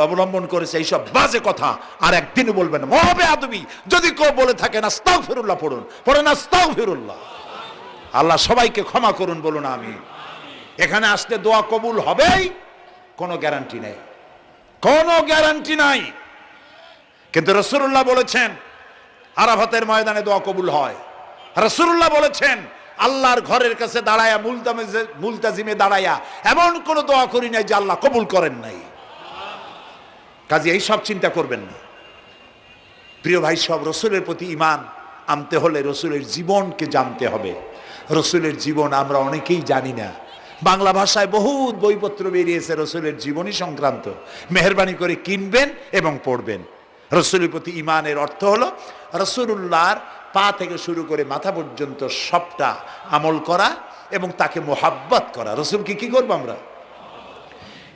অবলম্বন করেছে। এইসব বাজে কথা আর একদিনও বলবেন না। মহাবেয়াদবি যদি কেউ বলে থাকেন আস্তাগফিরুল্লাহ পড়ুন, পড়েন আস্তাগফিরুল্লাহ। আল্লাহ সবাইকে ক্ষমা করুন, বলুন আমিন। এখানে আসলে দোয়া কবুল হবেই, কোনো গ্যারান্টি নেই, কোনো গ্যারান্টি নাই। কিন্তু রাসূলুল্লাহ বলেছেন আরাফাতের ময়দানে দোয়া কবুল হয়। রাসূলুল্লাহ বলেছেন আল্লাহর ঘরের কাছে দাঁড়ায়া মুলতাজিমে দাঁড়ায়া এমন কোন দোয়া করি নাই যে আল্লাহ কবুল করেন নাই। কাজে এই সব চিন্তা করবেন না প্রিয় ভাই। সব রসুলের প্রতি ঈমান আনতে হলে রসুলের জীবনকে জানতে হবে। রসুলের জীবন আমরা অনেকেই জানি না। বাংলা ভাষায় বহুত বইপত্র বেরিয়েছে রসুলের জীবনী সংক্রান্ত। মেহেরবানি করে কিনবেন এবং পড়বেন। রসুলের প্রতি ঈমানের অর্থ হলো রসুলুল্লাহর পা থেকে শুরু করে মাথা পর্যন্ত সবটা আমল করা এবং তাকে মোহাব্বত করা। রসুলকে কি করবো আমরা?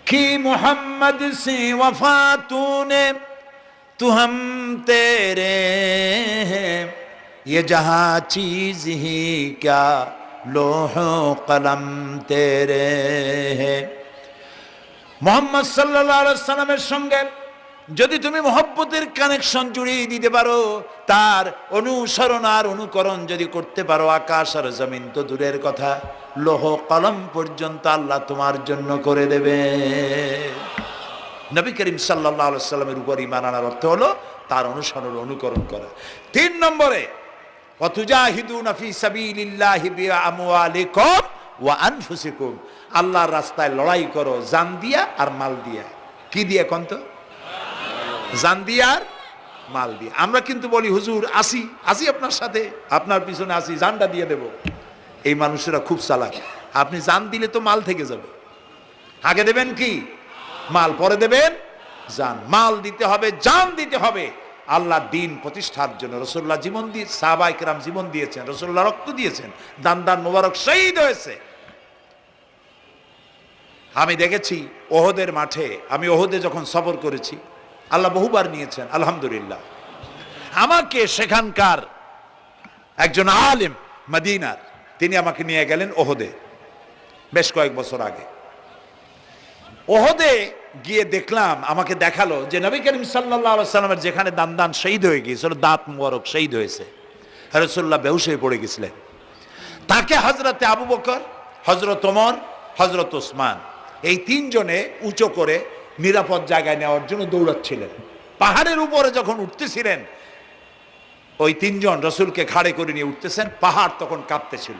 কি মোহাম্মদ সে ওয়াফা তূনে তু হাম তেরে হ্যাঁ, ये जहां चीज ही क्या लोह कलम तेरे हैं। মোহাম্মদ সাল্লাল্লাহু আলাইহি সাল্লামের সঙ্গে যদি তুমি মহব্বতের কানেকশন জুড়িয়ে দিতে পারো, তার অনুসরণ আর অনুকরণ যদি করতে পারো, আকাশ আর জমিন তো দূরের কথা, লোহ কলম পর্যন্ত আল্লাহ তোমার জন্য করে দেবে। নবী করিম সাল্লাল্লাহু আলাইহি সাল্লামের উপর ঈমান আনার অর্থ হলো তার অনুসরণ অনুকরণ করা। 3 নম্বরে ওয়াতুজাহিদুনা ফি সাবিলিল্লাহি বিআমওয়ালিকুম ওয়া আনফুসিকুম। আল্লাহর রাস্তায় লড়াই করো জান দিয়া আর মাল দিয়া। কি দিয়ে কোন তো? জান দিয়া আর মাল দিয়ে। আমরা কিন্তু বলি হুজুর আসি আসি আপনার সাথে, আপনার পিছনে আসি, জানটা দিয়ে দেব। এই মানুষেরা খুব চালাক। আপনি জান দিলে তো মাল থেকে যাবে। আগে দেবেন কি? মাল, পরে দেবেন জান। মাল দিতে হবে, জান দিতে হবে আল্লাহর দ্বীন প্রতিষ্ঠার জন্য। রাসূলুল্লাহ জীবন দিয়ে, সাহাবায়ে কেরাম জীবন দিয়েছেন, রাসূলুল্লাহ রক্ত দিয়েছেন, দান দান মোবারক শহীদ হয়েছে। আমি দেখেছি ওহদের মাঠে, আমি ওহদে যখন সফর করেছি, আল্লাহ বহুবার নিয়েছেন আলহামদুলিল্লাহ। আমাকে সেখানকার একজন আলেম মদিনার, তিনি আমাকে নিয়ে গেলেন ওহদে বেশ কয়েক বছর আগে। ওহদে গিয়ে দেখলাম, আমাকে দেখালো যে নবী করিম সাল্লাল্লাহু আলাইহি সাল্লামের যেখানে দান শহীদ হয়ে গিয়েছিল, দাঁত মোবারক শহীদ হয়েছে, রাসূলুল্লাহ বেহুশ হয়ে পড়ে গেছিলেন। তাকে হযরতে আবু বকর, হযরত ওমর, হযরত ওসমান এই 3 জনে উঁচু করে নিরাপদ জায়গায় নেওয়ার জন্য দৌড়াচ্ছিলেন। পাহাড়ের উপরে যখন উঠতেছিলেন, ওই 3 জন রাসূলকে ঘাড়ে করে নিয়ে উঠতেছেন। পাহাড় তখন কাঁপতেছিল,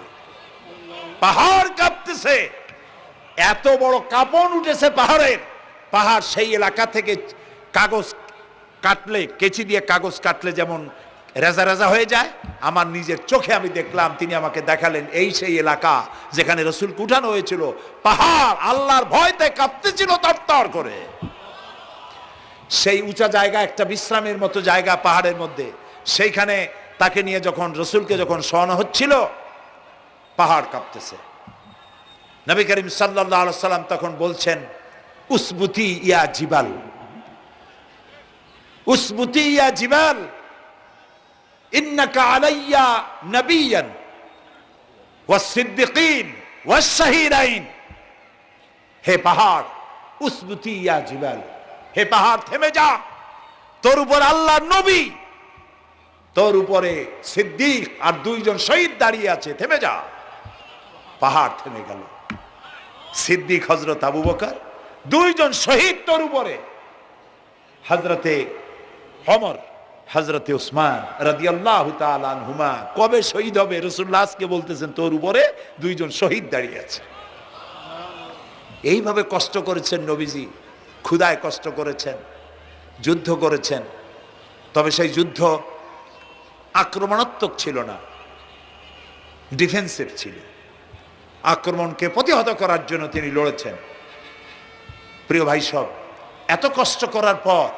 পাহাড় কাঁপতেছে, এত বড় কাঁপন উঠেছে পাহাড়ের। পাহাড় সেই এলাকা থেকে কাগজ কাটলে, কেচি দিয়ে কাগজ কাটলে যেমন রেজা রেজা হয়ে যায়, আমার নিজের চোখে আমি দেখলাম। তিনি আমাকে দেখালেন এই সেই এলাকা যেখানে রাসূলকে উঠানো হয়েছিল। পাহাড় আল্লাহর ভয়তে কাঁপতেছিল তরতর করে। সেই উঁচা জায়গা, একটা বিশ্রামের মতো জায়গা পাহাড়ের মধ্যে, সেইখানে তাকে নিয়ে যখন রাসূলকে যখন শোয়ানো হচ্ছিল, পাহাড় কাঁপতেছে। নবী করিম সাল্লাল্লাহু আলাইহি সাল্লাম তখন বলছেন, উসবুতি ইয়া জিবাল, উসবুতি ইয়া জিবাল, ইন্নাকা আলাইয়া নবিয়ান ওয়াস-সিদ্দিকিন ওয়াস-শাহীদাইন। হে পাহাড়, উসবুতি ইয়া জিবাল, হে পাহাড় থেমে যা, তোর উপর আল্লাহর নবী, তোর উপরে সিদ্দিক আর দুইজন শহীদ দাঁড়িয়ে আছে, থেমে যা। পাহাড় থেমে গেল। সিদ্দিক হযরত আবু বকর, দুইজন শহীদ তোর উপরে, হযরতে ওমর, হযরতে উসমান রাদিয়াল্লাহু তাআলা আনহুমা। কবে শহীদ হবে রাসূলুল্লাহ আজকে বলতেছেন তোর উপরে দুইজন শহীদ দাঁড়িয়ে আছে। এইভাবে কষ্ট করেছেন নবীজি, ক্ষুধায় কষ্ট করেছেন, যুদ্ধ করেছেন। তবে সেই যুদ্ধ আক্রমণাত্মক ছিল না, ডিফেন্সিভ ছিল। আক্রমণকে প্রতিহত করার জন্য তিনি লড়েছেন। প্রিয় ভাই সব, এত কষ্ট করার পর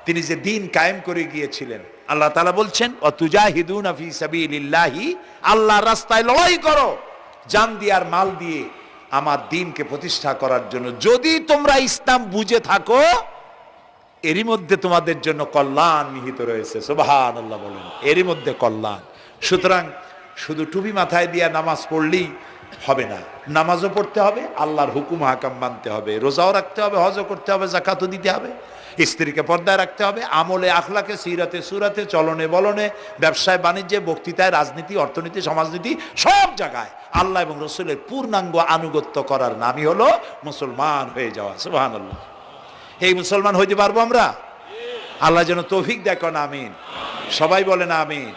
তিনি যে দিন কায়েম করে গিয়েছিলেন, আল্লাহ তাআলা বলছেন ওয়াতুজাহিদুনা ফি সাবিলিল্লাহি, আল্লাহর রাস্তায় লড়াই করো জান দিয়ে আর মাল দিয়ে আমার দ্বীনকে প্রতিষ্ঠা করার জন্য। যদি তোমরা ইসলাম বুঝে থাকো এরই মধ্যে তোমাদের জন্য কল্যাণ নিহিত রয়েছে। সুবহানাল্লাহ বলেন, এরই মধ্যে কল্যাণ। সুতরাং শুধু টুপি মাথায় দিয়ে নামাজ পড়লেই হবে না, নামাজও পড়তে হবে, আল্লাহর হুকুম হাকাম মানতে হবে, রোজাও রাখতে হবে, হজও করতে হবে, যাকাতও দিতে হবে, স্ত্রীকে পর্দায় রাখতে হবে, আমলে আখলাকে, সিরাতে সুরাতে, চলনে বলনে, ব্যবসায় বাণিজ্যে, বক্তৃতায়, রাজনীতি, অর্থনীতি, সমাজনীতি, সব জায়গায় আল্লাহ এবং রসুলের পূর্ণাঙ্গ আনুগত্য করার নামই হলো মুসলমান হয়ে যাওয়া। সুবহানাল্লাহ। এই মুসলমান হইতে পারবো আমরা? আল্লাহ যেন তৌফিক দেন, আমিন। সবাই বলেন আমিন।